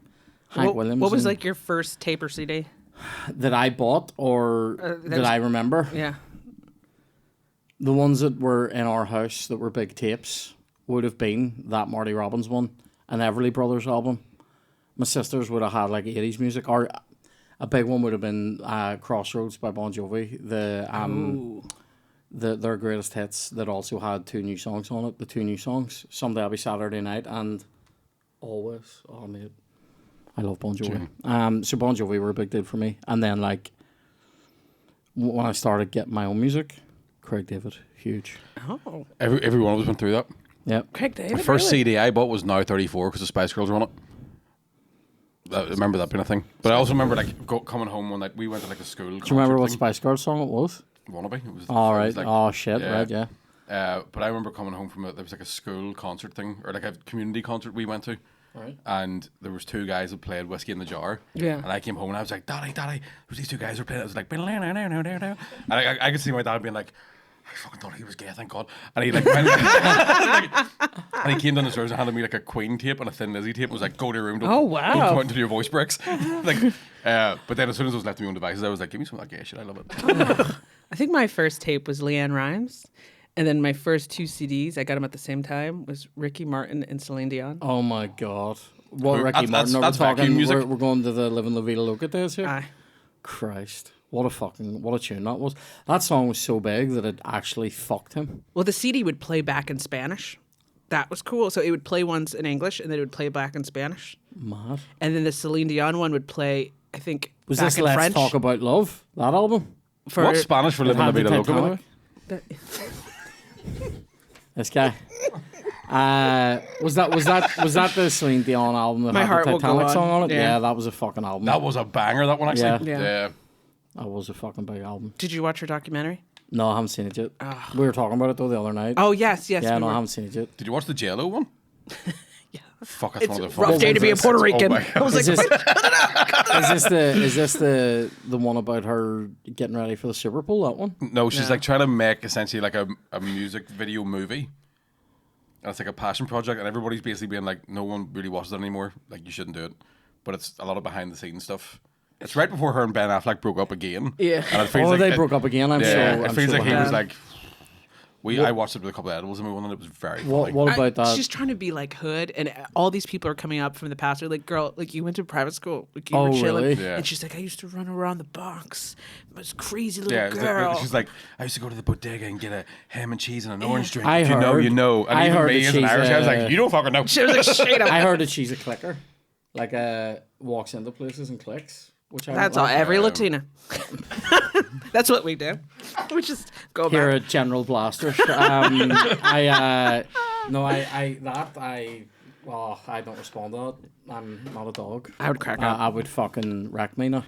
Hank Williams. What was and- like your first tape or CD? that I bought or that there's- I remember? Yeah. The ones that were in our house that were big tapes would have been that Marty Robbins one, an Everly Brothers album. My sisters would have had like 80s music, or a big one would have been Crossroads by Bon Jovi. Their greatest hits that also had 2 new songs on it. The 2 new songs, Someday I'll Be Saturday Night and Always. Oh mate, I love Bon Jovi. So Bon Jovi were a big deal for me. And then like when I started getting my own music, Craig David, huge. Oh. Every one of us went through that. Yep. Craig David. The first really? CD I bought was Now 34 because the Spice Girls were on it. I remember that being a thing. But I also remember like coming home one night. We went to like a school. Do you remember what Spice Girls song it was? Wannabe. It was. All it right. was like- Oh shit. Right. Yeah. But I remember coming home from there was like a school concert thing or like a community concert we went to. Right. And there was 2 guys that played Whiskey in the Jar. Yeah. And I came home and I was like, Daddy, there's these 2 guys who were playing. I was like, and I could see my dad being like, I fucking thought he was gay, thank God. And he like, went, and he came down the stairs and handed me like a Queen tape and a Thin Lizzy tape and was like, go to your room. Don't, Oh, wow. Don't come out until your voice breaks. But then as soon as I was left to my own devices, I was like, give me some of that gay shit. I love it. I think my first tape was Leanne Rimes. And then my first 2 CDs, I got them at the same time, was Ricky Martin and Celine Dion. Oh my god. What Who- Ricky that's- Martin? Are that's we talking? vacuum music. We're going to the Living La Vida Loca days here. Aye. Christ. What a tune that was. That song was so big that it actually fucked him. Well, the CD would play back in Spanish. That was cool. So it would play once in English, and then it would play back in Spanish. Mad. And then the Celine Dion one would play, I think, Was back this in Let's French. Talk About Love? That album? For What's Spanish for It living la had the vida loca, by the way? Titanic. that- This guy. Was that the Celine Dion album that My had Heart the Will Go Titanic On. song on it? Yeah. Yeah, that was a fucking album. That was a banger, that one actually. Yeah. Yeah. That was a fucking big album. Did you watch her documentary? No, I haven't seen it yet. We were talking about it though the other night. Oh, yes. yeah, we no, I were. haven't seen it yet. Did you watch the JLo one? Fuck, that's It's one of the a rough fucking day to be a ones. Puerto Oh Rican. my I God. was Is like, this the one about her getting ready for the Super Bowl? That one? No, she's No. like trying to make essentially like a music video movie. And it's like a passion project, and everybody's basically being like, no one really watches it anymore. Like, you shouldn't do it. But it's a lot of behind the scenes stuff. It's right before her and Ben Affleck broke up again. Yeah. And it feels Oh, like they broke up again. I'm Yeah, so. it I'm feels so like he behind. was like. I watched it with a couple of edibles and we won, and it was very funny. What about that? She's trying to be like hood, and all these people are coming up from the past. They're like, girl, like you went to private school. Like you Oh, were chilling. really? Yeah. And she's like, I used to run around the box. I was a crazy little Yeah, girl. she's like, I used to go to the bodega and get a ham and cheese and an orange drink. I If you know, heard- you know. And I even heard me that as an she's, Irish guy, I was like, you don't fucking know. She was like, straight up. I heard that she's a clicker, like walks into places and clicks. Which I That's don't all. like. Every Latina. That's what we do. We just go Here back. at General Blaster. Well, I don't respond to that. I'm not a dog. I would crack up. I would fucking wreck me now.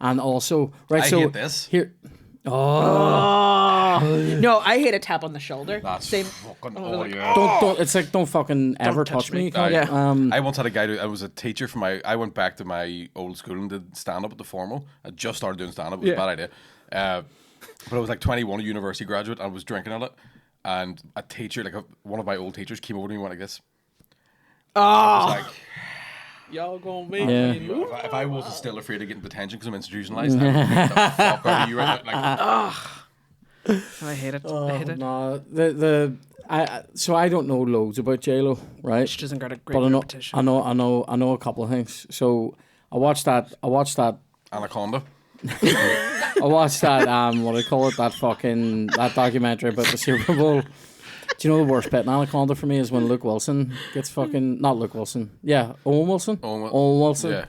And also, right, I so hate this. here. No, I hate a tap on the shoulder. That's Same. fucking Oh, like, yeah. Don't. It's like don't fucking ever touch touch me. me. you cunt. Yeah. I once had a guy who I was a teacher for my. I went back to my old school and did stand up at the formal. I just started doing stand up. It was a bad idea. But I was like 21, a university graduate, and I was drinking on it. And a teacher, one of my old teachers, came over to me and went like this. I was like, Y'all gonna be Yeah. if I wasn't still afraid of getting detention because I'm institutionalized, I would beat the fuck out of you right now. Like, I hate it. I hate it. No, so I don't know loads about JLo, right? She doesn't got a great But reputation. I know a couple of things. So I watched that. Anaconda. I watched that. What do you call it? That documentary about the Super Bowl. Do you know the worst bit in Anaconda for me is when Luke Wilson gets fucking not Luke Wilson. Yeah, Owen Wilson. Owen Wilson. Yeah.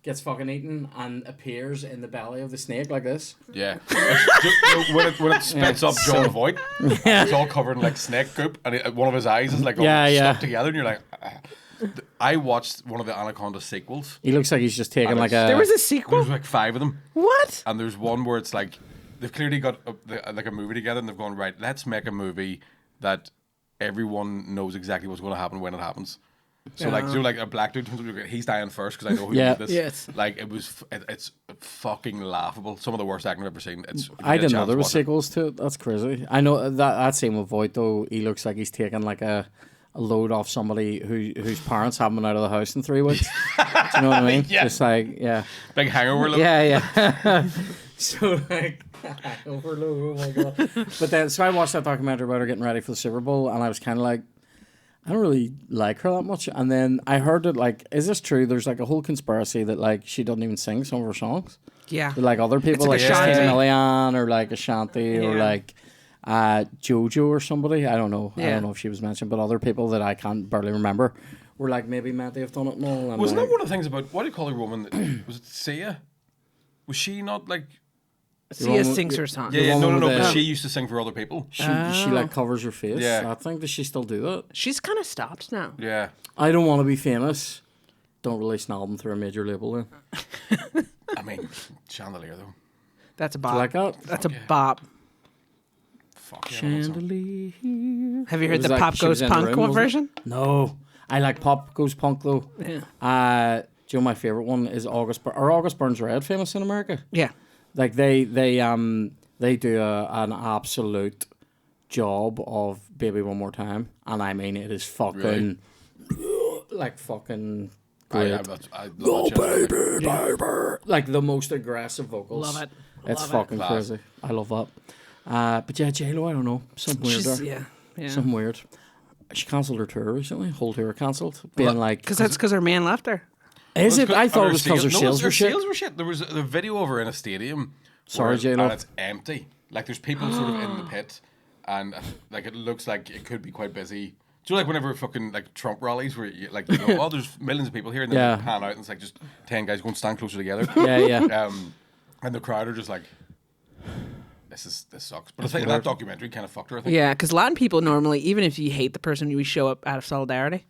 Gets fucking eaten and appears in the belly of the snake like this. Yeah. When it spits up John Voight, it's all covered in like snake goop, and one of his eyes is like all stuck together, and you're like. I watched one of the Anaconda sequels. He looks like he's just taking like a. There was a sequel? There's like 5 of them. What? And there's one where it's like they've clearly got like a movie together, and they've gone, right, let's make a movie that everyone knows exactly what's going to happen when it happens. So like a black dude, he's dying first because I know who did this. Yes. Like it's fucking laughable. Some of the worst acting I've ever seen. I didn't know there was sequels to it. That's crazy. I know that scene with Voight though. He looks like he's taking like a load off somebody whose parents haven't been out of the house in 3 weeks. Do you know what I mean? Yeah. Just like Big hangover look. Yeah. So like overload. Oh my god. But then so I watched that documentary about her getting ready for the Super Bowl, and I was kind of like, I don't really like her that much. And then I heard that like, is this true? There's like a whole conspiracy that like she doesn't even sing some of her songs. Yeah. That, like other people like Ashanti. Christina Milian or like Ashanti or Yeah. like Jojo or somebody. I don't know. I Yeah. don't know if she was mentioned, but other people that I can't barely remember were like maybe meant to have done it and all. And Wasn't like, that one of the things about what do you call a woman? Was it Sia? Was she not like? Sia sings her song. Yeah, one no. with But the- she used to sing for other people. she like covers her face. Yeah. I think, does she still do that? She's kind of stopped now. Yeah. I don't want to be famous. Don't release an album through a major label then. I mean, Chandelier though. That's a Do you bop. like that? That's a bop. Fuck yeah. I love that song. Chandelier. Have you It heard was the like Pop she was Goes in the Punk room, wasn't it? version? No. I like Pop Goes Punk though. Yeah. Do you know my favourite one is August Burns Red famous in America? Yeah. Like they do an absolute job of Baby One More Time, and I mean it is fucking like fucking great. I love that Chandelier. Like the most aggressive vocals. Love it. It's Love it. fucking Class. crazy. I love that. But yeah, JLo, I don't know, something weird She's, there. yeah. Something weird. She cancelled her tour recently. Whole tour cancelled. Being like, Because that's because her man left her. is it? I thought it was because her No, sales were shit. Sales were shit. There was a video of her in a stadium. Sorry, where- J-Lo. And it's empty. Like there's people sort of in the pit, and like it looks like it could be quite busy. Do you know, like whenever fucking like Trump rallies where you go, oh, there's millions of people here, and then Yeah. they pan out and it's like just 10 guys going stand closer together. Yeah. And the crowd are just like, this sucks. But I think that documentary kind of fucked her. I think. Yeah, because Latin people normally, even if you hate the person, you show up out of solidarity.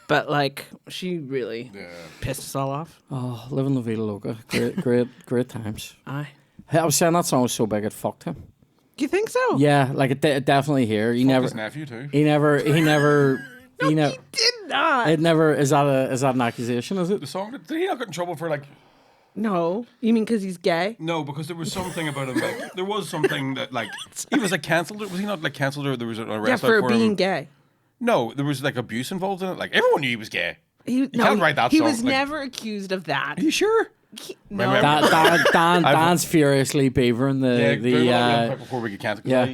But like, she really pissed us all off. Oh, living La Vida Loca. Great times. Aye. Hey, I was saying that song was so big it fucked him. Do you think so? Yeah, like it definitely here. He Fucked never. his nephew too. He never. He never. Did not. It never. Is that an accusation? Is it? The song did he not get in trouble for like? No. You mean because he's gay? No, because there was something about him. Like, there was something that like he was like cancelled. Was he not like cancelled or there was an arrest Yeah, out for for being him? gay. No, there was like abuse involved in it. Like everyone knew he was gay. He can't write that He song, was like- never accused of that. Are you sure? No. Remember- Dan's furiously beavering the before we get cancelled. yeah.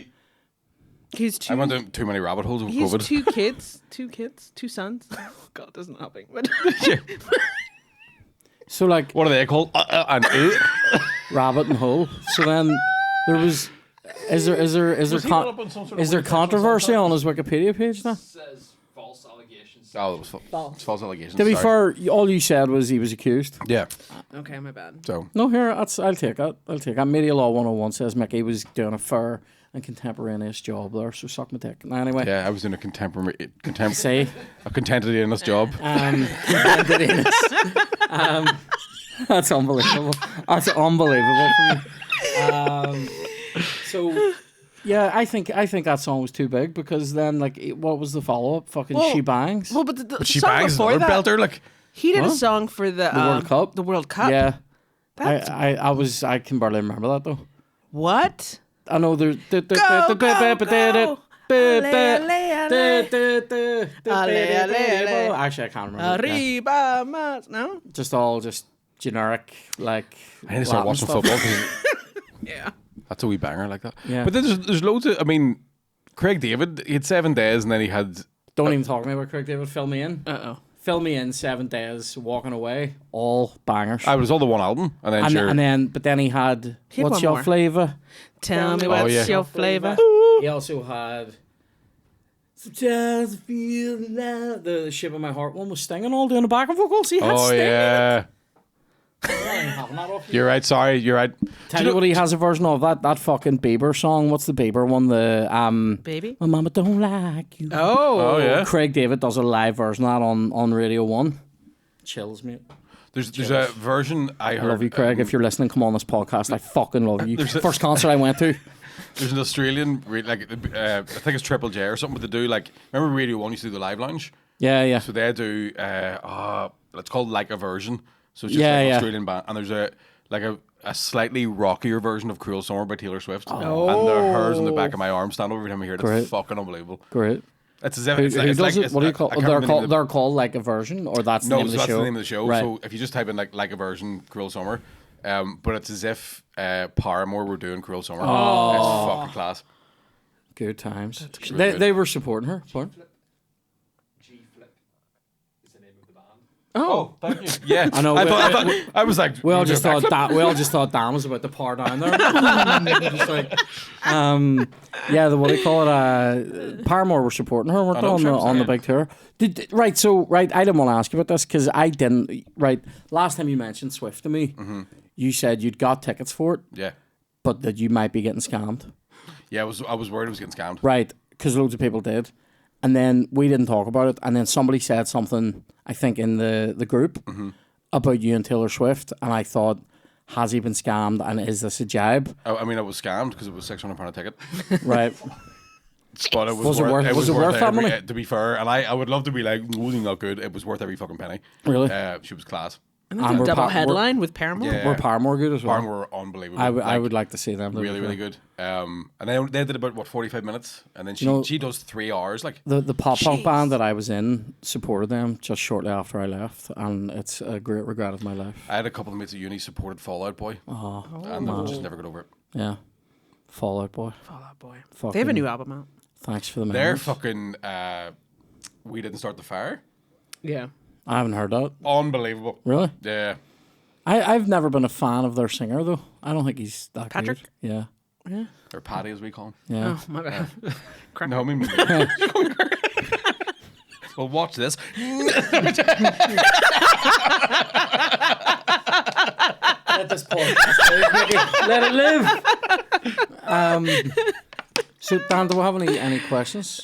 He's two. I went down too many rabbit holes with He's COVID. two sons. Oh God, that's not helping. But So like What are they called? rabbit and hole. So then there was. Is there he brought up on some sort of is there weird controversy sexual on his Wikipedia page now? Says false allegations. Oh, it was false allegations. To be sorry. fair, all you said was he was accused. Yeah. okay, my bad. So No, here, I'll take that. Media Law 101 says Micky was doing a fair and contemporaneous job there, so suck my dick. Anyway, yeah, I was doing a say, contemporaneous job. that's unbelievable. That's unbelievable for me. So, yeah, I think that song was too big because then, like, what was the follow up? Fucking Well- She Bangs. Well, but the She song bangs before another that, belter. Like he did a What? song for the World Cup? The World Cup. Yeah, That's I can barely remember that though. what? I know there's. Go, go, go. Actually, I can't remember. Arriba, mas. No? Just all generic, like. I need to start Latin watching stuff. football. Yeah. That's a wee banger like that. Yeah. But then there's loads of. I mean, Craig David. He had 7 days, and then he had. Don't even talk to me about Craig David. Fill me in. Uh-oh. Fill me in. 7 days, walking away, all bangers. I was all the one album, and then sure. But then he had. He had What's one your more. flavour? Tell me Oh, what's yeah. your flavor. He also had. Sometimes I feel that the Shape of My Heart one was Sting and all doing the backing vocals. He had Oh Sting. yeah. I ain't having that off you. You're right. Sorry, you're right. Tell you what, he has a version of that fucking Bieber song. What's the Bieber one? The Baby? My Mama Don't Like You. Oh. Oh yeah. Craig David does a live version of that on Radio 1. Chills, mate. There's a version I I heard. love you, Craig. If you're listening, come on this podcast. I fucking love you. There's a- First concert I went to. There's an Australian, I think it's Triple J or something, but they do like, remember Radio 1 used to do the live lounge? Yeah, yeah. So they do, it's called Like a Version. So it's just Yeah, like an yeah. Australian band. And there's a slightly rockier version of Cruel Summer by Taylor Swift. Oh. And the hairs on the back of my arm stand over every time I hear it. Great. It's fucking unbelievable. Great. It's as if Who, it's, who like, it's does like, it? What do you call? I can't remember the They're called like a version, or that's the No, name so of the that's show. the name of the show. Right. So if you just type in like a version, Cruel Summer, but it's as if Paramore were doing Cruel Summer. Oh. It's fucking class. Good times. really good. They were supporting her. Pardon? G Flip is the name of the band. Oh, thank you. Yeah, I know, I was like, We all you just doing thought backflip? Dan. We all just thought Dan was about to par down there. Just like, yeah, what do you call it? Paramore were supporting her, weren't they, know, on sure, the yeah. big tour? Right. So I didn't want to ask you about this because I didn't. Right, last time you mentioned Swift to me, you said you'd got tickets for it, Yeah, but that you might be getting scammed. yeah. I was worried I was getting scammed. Right, because loads of people did. And then we didn't talk about it. And then somebody said something, I think, in the group about you and Taylor Swift. And I thought, has he been scammed? And is this a jibe? I mean, I was scammed because it was £600 a ticket, Right. but it was, Was it worth- it was it worth that every, money? to be fair, and I would love to be like, wasn't not good. It was worth every fucking penny. Really? She was class. And And a we're double we're- headline with Paramore. Yeah. We're Paramore good as well. Paramore were unbelievable. I Like, would like to see them. really, really good. And they did about 45 minutes, and then she does 3 hours. Like The pop punk Jeez. band that I was in supported them just shortly after I left. And it's a great regret of my life. I had a couple of mates at uni supported Fall Out Boy, and they just never got over it. Yeah. Fall Out Boy. Fall Out Boy. Fucking, They have a new album out. Thanks for the They're memories. fucking. We didn't start the fire. Yeah. I haven't heard that. Unbelievable. Really? Yeah. I've never been a fan of their singer, though. I don't think he's that Patrick? good. Yeah. Or Paddy, as we call him. Yeah. Oh, my bad. Crack. No, I mean. Well, watch this. Let this podcast let it live. So Dan, do we have any questions?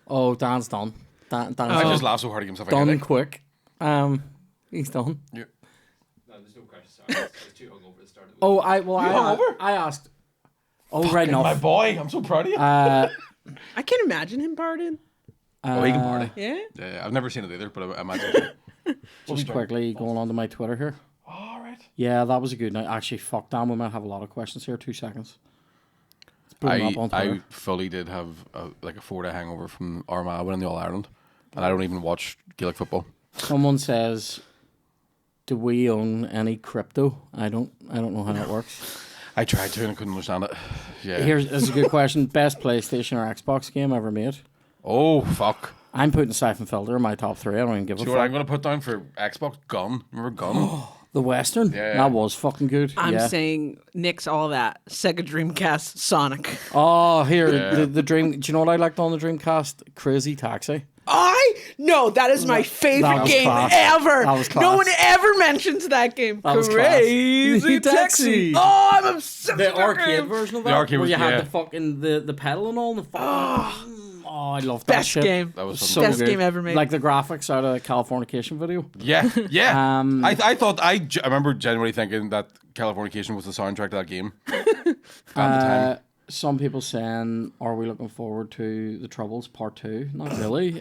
Oh, Dan's done. Dan's I just laughed so hard at himself. I done headache. quick. He's done. Yeah. No, there's no question. Sorry, I was too hungover to start it. Oh, I asked. Oh, right My enough. boy, I'm so proud of you. I can't imagine him partying. Oh, he can party. Yeah. Yeah, I've never seen it either, but I imagine. Just quickly going on to my Twitter here. All right. Yeah, that was a good night. Actually, fuck Dan, we might have a lot of questions here. 2 seconds. Let's put them up on I Twitter. fully did have a 4-day hangover from Armagh winning the All Ireland, and I don't even watch Gaelic football. Someone says, "Do we own any crypto?" I don't know how that works. I tried to and I couldn't understand it. Yeah. Here's a good question: best PlayStation or Xbox game ever made? Oh fuck. I'm putting Siphon Filter in my top 3. I don't even give a See what I'm fuck. gonna put down for Xbox? Gun. Remember Gun? The Western, Yeah. that was fucking good. I'm yeah. saying nix all that. Sega Dreamcast Sonic. Oh, here Yeah. the Dream. Do you know what I liked on the Dreamcast? Crazy Taxi. No, that is my That favorite was game class. ever. That was No class. one ever mentions that game. That was class. Crazy Taxi. Oh, I'm obsessed The with that arcade game. version of that, The arcade where was- you had yeah. the fucking the pedal and all. And the fucking, oh, I love that Best shit. game. That was So fucking Best good. game ever made. Like the graphics out of Californication video. Yeah, yeah. I thought I remember genuinely thinking that Californication was the soundtrack to that game at the time. Some people saying, "Are we looking forward to the Troubles Part 2?" Not really.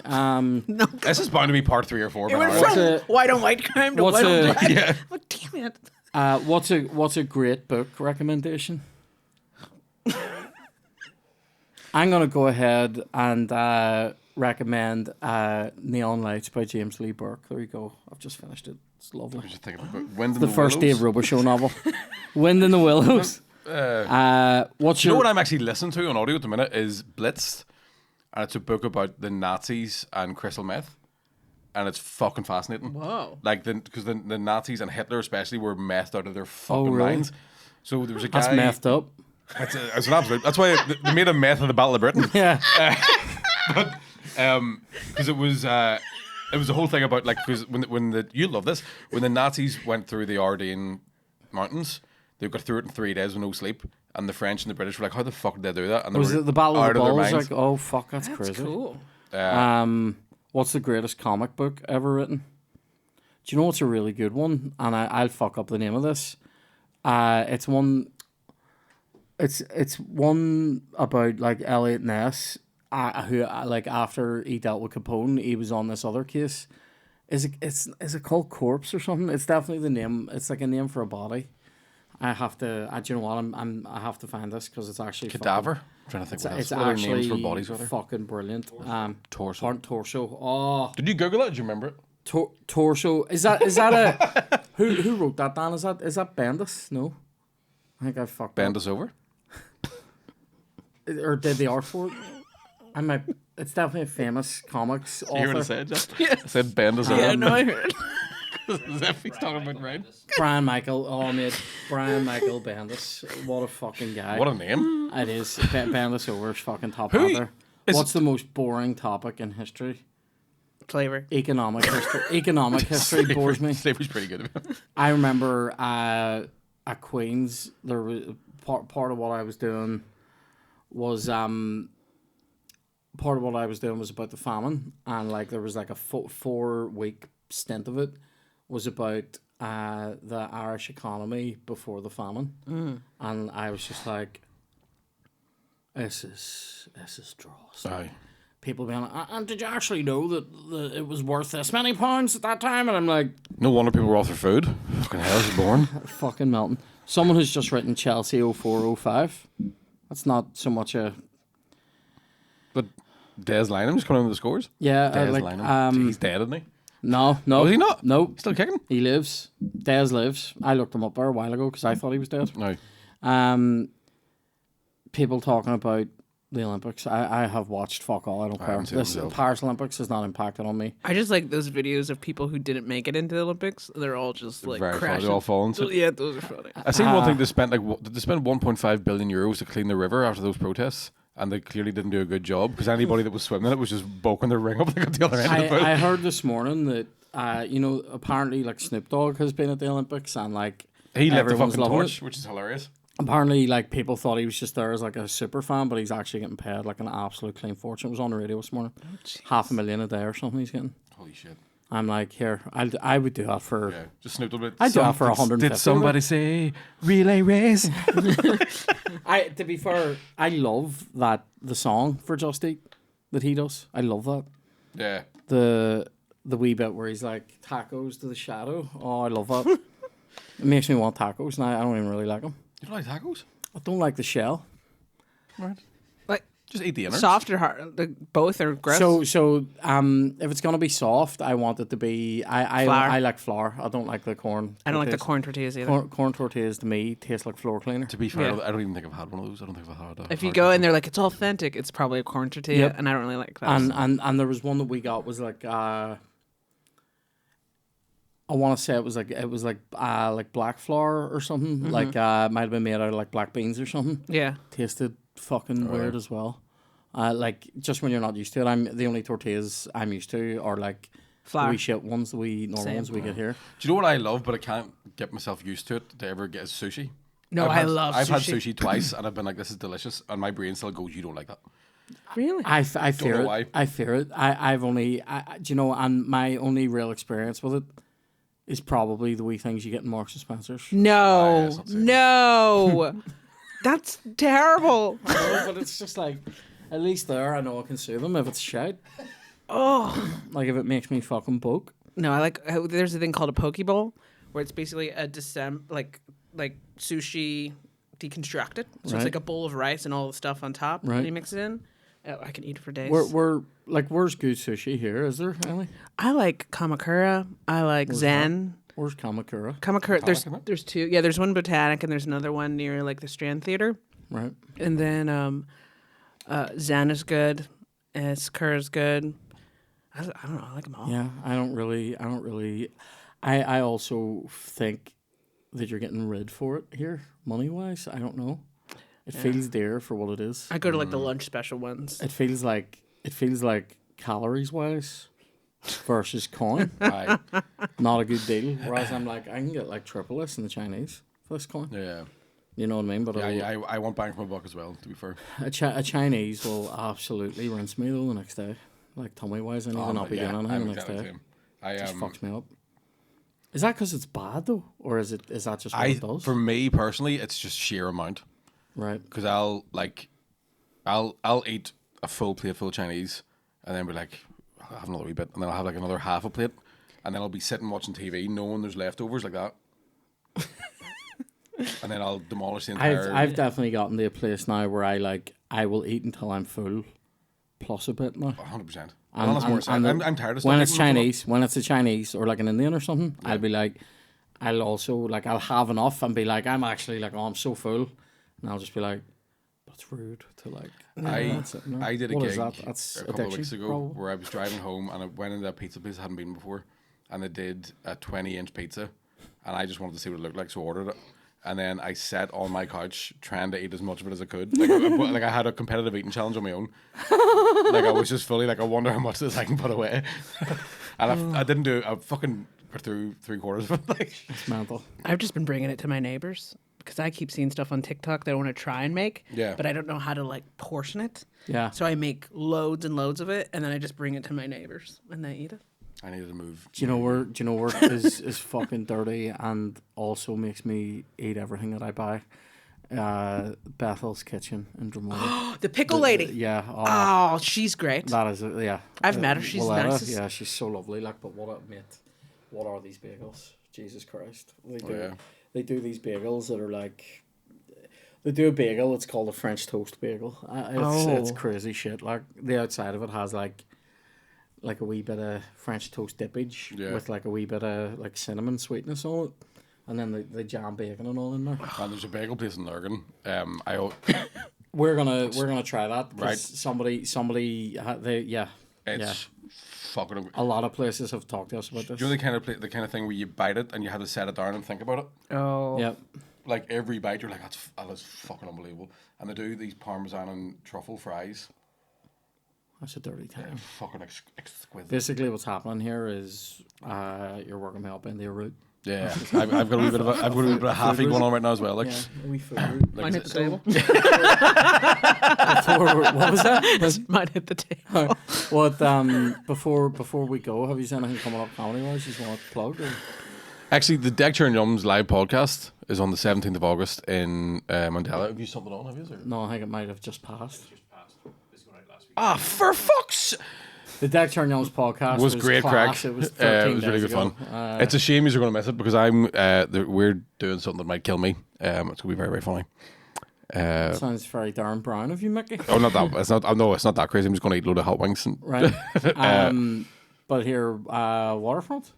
This is bound to be part 3 or 4. It went Bernard. from a- white on white crime to what's white on a- black. Yeah. Oh, damn it. What's a great book recommendation? I'm gonna go ahead and recommend Neon Lights by James Lee Burke. There you go. I've just finished it. It's lovely. I was just thinking about Wind in The the first Dave Willows. Robo Show novel. Wind in the Willows. What's Do you know your what I'm actually listening to on audio at the minute is Blitzed, and it's a book about the Nazis and crystal meth, and it's fucking fascinating. Whoa. Like because the Nazis and Hitler especially were methed out of their fucking really? minds. So there was a guy. That's messed up. It's an absolute. That's why they made a meth of the Battle of Britain. Yeah. Because it was the whole thing about like because you love this when the Nazis went through the Ardennes mountains, they got through it in 3 days with no sleep, and the French and the British were like, how the fuck did they do that? And they Was were it the Battle of out the their Bulls? minds. Like, oh fuck, that's That's crazy. cool. What's the greatest comic book ever written? Do you know what's a really good one? And I'll fuck up the name of this. It's one. It's one about like Elliot Ness, who like after he dealt with Capone, he was on this other case. Is it called Corpse or something? It's definitely the name. It's like a name for a body. I have to. Do you know what? I have to find this because it's actually Cadaver. I'm trying to think It's what other names actually for bodies are there. fucking brilliant. Torso. Torso. Oh, Did you Google it? Do you remember it? torso. Is that a who wrote that? Dan? Is that Bendis? No, I think I fucked Bend up. us over. Or did the art for it? I might. It's definitely a famous comics author. You heard what I said, Jeff? I said bend us over. Yeah, no, I heard. As if he's talking about right. Brian Michael. Oh, mate. Brian Michael Bendis. What a fucking guy. What a name. It is. Bendis Over's fucking top Who author. is What's the most boring topic in history? Flavor. Economic history. Economic history bores me. Slavery's pretty good. I remember at Queen's, there was part of what I was doing was about the famine, and like there was like a 4-week stint of it was about the Irish economy before the famine, and I was just like, this is dross. Aye. People being like, and did you actually know that it was worth this many pounds at that time? And I'm like, No wonder people were off their food. Fucking hell, is born. fucking melting. Someone who's just written Chelsea 0405. That's not so much a But Des Lynam's coming in with the scores. yeah. Des Like Lynam. He's dead, isn't he? no. Oh, is he not? No, Still kicking? he lives. Des lives. I looked him up there a while ago because I thought he was dead. No. People talking about the Olympics. I have watched fuck all. I don't care. haven't seen it This myself. Paris Olympics has not impacted on me. I just like those videos of people who didn't make it into the Olympics. They're all just like Very funny. crashing. They all fall into it. Yeah, those are funny. I seen one thing they spent did they spend 1.5 billion euros to clean the river after those protests, and they clearly didn't do a good job because anybody that was swimming in it was just bulking their ring up like at the other end of the pool. I heard this morning that apparently like Snoop Dogg has been at the Olympics and like He lit the everyone's fucking loving torch, it. which is hilarious. Apparently, like people thought he was just there as like a super fan, but he's actually getting paid like an absolute clean fortune. It was on the radio this morning. $500,000 a day or something he's getting. Holy shit. I'm like, here, I would do that for. Yeah, just snooped a bit. I'd do that for 150. Did somebody say relay race? To be fair, I love the song for Just Eat that he does. I love that. Yeah. The wee bit where he's like tacos to the shadow. Oh, I love that. It makes me want tacos, and I don't even really like them. You don't like tacos? I don't like the shell. Right. Like Just eat the innards. soft or hard? Like both are gross. So if it's gonna be soft, I want it to be. I Flour. like flour. I don't like the corn. I don't like the tortillas. corn tortillas either. Corn tortillas to me taste like floor cleaner. To be fair, Yeah. I don't even think I've had one of those. I don't think I've had a If you hard go taco. in there like it's authentic, it's probably a corn tortilla, Yep. and I don't really like that. And there was one that we got was like I want to say it was like black flour or something. Mm-hmm. Like might have been made out of like black beans or something. yeah. Tasted fucking weird as well. Like just when you're not used to it, the only tortillas I'm used to are like the Flour. wee shit ones, the wee normal Same. ones we get here. Do you know what I love, but I can't get myself used to it to ever get is sushi? No, I love I've had sushi. sushi twice, and I've been like, "This is delicious," and my brain still goes, "You don't like that." Really? I fear know it. why. I fear it. I've only, do you know, and my only real experience with it is probably the wee things you get in Marks and Spencer's. No. yes, that's it. No. That's terrible. But it's just like, at least there, I know I can sue them if it's shite. Oh. Like if it makes me fucking poke. No, I like. There's a thing called a poke bowl, where it's basically a like sushi deconstruct it. So Right. it's like a bowl of rice and all the stuff on top. Right. And you mix it in. I can eat it for days. Where's good sushi here? Is there any? I like Kamakura. I like Zen. Where's Kamakura? Kamakura. Isn't it? There's two. Yeah, there's one Botanic and there's another one near like the Strand Theater. Right. And then Zen is good. Sakura is good. I don't know. I like them all. Yeah, I don't really. I also think that you're getting rid for it here, money wise. I don't know. It feels dear for what it is. I go to like the lunch special ones. It feels like calories wise versus coin. Aye. Not a good deal. Whereas I'm like, I can get like triple this in the Chinese for this coin. Yeah. You know what I mean? But I want bang for my buck as well, to be fair. a Chinese will absolutely rinse me though the next day. Like tummy wise, I need to not be doing anything I'm the next exactly the day. same. I Just fucks me up. Is that because it's bad though, or is that just what it does? For me personally, it's just sheer amount. Right. Because I'll eat a full plate full of Chinese, and then be like, I'll have another wee bit, and then I'll have like another half a plate, and then I'll be sitting watching TV, knowing there's leftovers like that, and then I'll demolish the entire. I've definitely gotten to a place now where I will eat until I'm full, plus a bit now. 100%. And I'm tired of when stuff it's eating myself. Chinese, when it's a Chinese or like an Indian or something, I'll be like, I'll also like I'll have enough and be like, I'm actually like, oh, I'm so full, and I'll just be like, that's rude to like. That's it, no. I did a What gig is that? That's a couple of weeks addiction, ago probably. where I was driving home and I went into a pizza place I hadn't been before, and they did a 20-inch pizza, and I just wanted to see what it looked like, so I ordered it. And then I sat on my couch trying to eat as much of it as I could. Like I had a competitive eating challenge on my own. Like I was just fully like, I wonder how much of this I can put away. And I didn't do it. I fucking threw 3/4 of it. Like. It's mental. I've just been bringing it to my neighbors because I keep seeing stuff on TikTok that I want to try and make. Yeah. But I don't know how to like portion it. Yeah. So I make loads and loads of it, and then I just bring it to my neighbors, and they eat it. I needed to move. Do you know where is fucking dirty and also makes me eat everything that I buy? Bethel's Kitchen in Dromore. The pickle lady. Yeah. Oh, she's great. That is yeah. I've met her. She's Willetta, nice. Yeah, she's so lovely. Like, but what are these bagels? Jesus Christ! They do these bagels that are like. They do a bagel. It's called a French toast bagel. It's crazy shit. Like the outside of it has like a wee bit of French toast dippage with like a wee bit of like cinnamon sweetness on it, and then the jam bacon and all in there. And there's a bagel place in Lurgan. We're gonna try that. Right. Somebody It's fucking. a lot of places have talked to us about this. Do you know the kind of thing where you bite it and you have to set it down and think about it? Oh. Yep. Like every bite, you're like, that's fucking unbelievable. And they do these parmesan and truffle fries. That's a dirty time. Fucking exquisite. Basically, what's happening here is you're working me up into your route. Yeah, I've got a wee bit of halfie going on right now as well. Like, Yeah, a wee food route. Mine hit the table. What was that? Mine hit the table. What before we go, have you anything coming up comedy wise you want to plug? Or? actually, the Deck Chair and Yums live podcast is on the 17th of August in Mandela. Have you something on? Have you? Or? No, I think it might have just passed. This went out last week. Ah, for fuck's. The Deck Chair and Yums podcast Was great class. crack. It was 13 it was really days good ago. fun. It's a shame you're going to miss it because we're doing something that might kill me. It's going to be very, very funny. Sounds very Darren Brown of you, Micky. Oh, not that. It's not. No, it's not that crazy. I'm just going to eat a load of hot wings. And, Right. But here, Waterfront?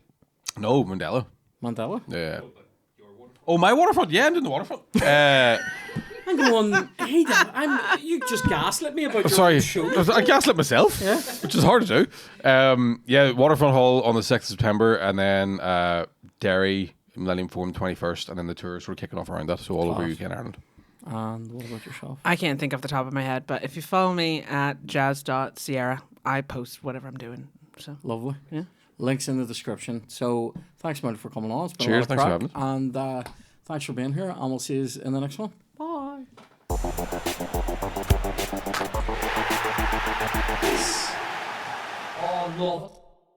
no, Mandela. Mandela? Yeah. But your one. Oh, my waterfront. Yeah, I'm doing the waterfront. I'm going, hey, Dad, you just gaslit me about your Sorry, show. I gaslit myself, which is hard to do. Yeah, Waterfront Hall on the 6th of September, and then Derry, Millennium Forum 21st, and then the tours sort of kicking off around that, so all over UK and Ireland. And what about yourself? I can't think off the top of my head, but if you follow me at jazz.sierra, I post whatever I'm doing. So Lovely. Yeah. Links in the description. So thanks, man, for coming on. It's been Cheers, a lot of thanks for crack. And thanks for being here, and we'll see you in the next one. Bye. Oh, no.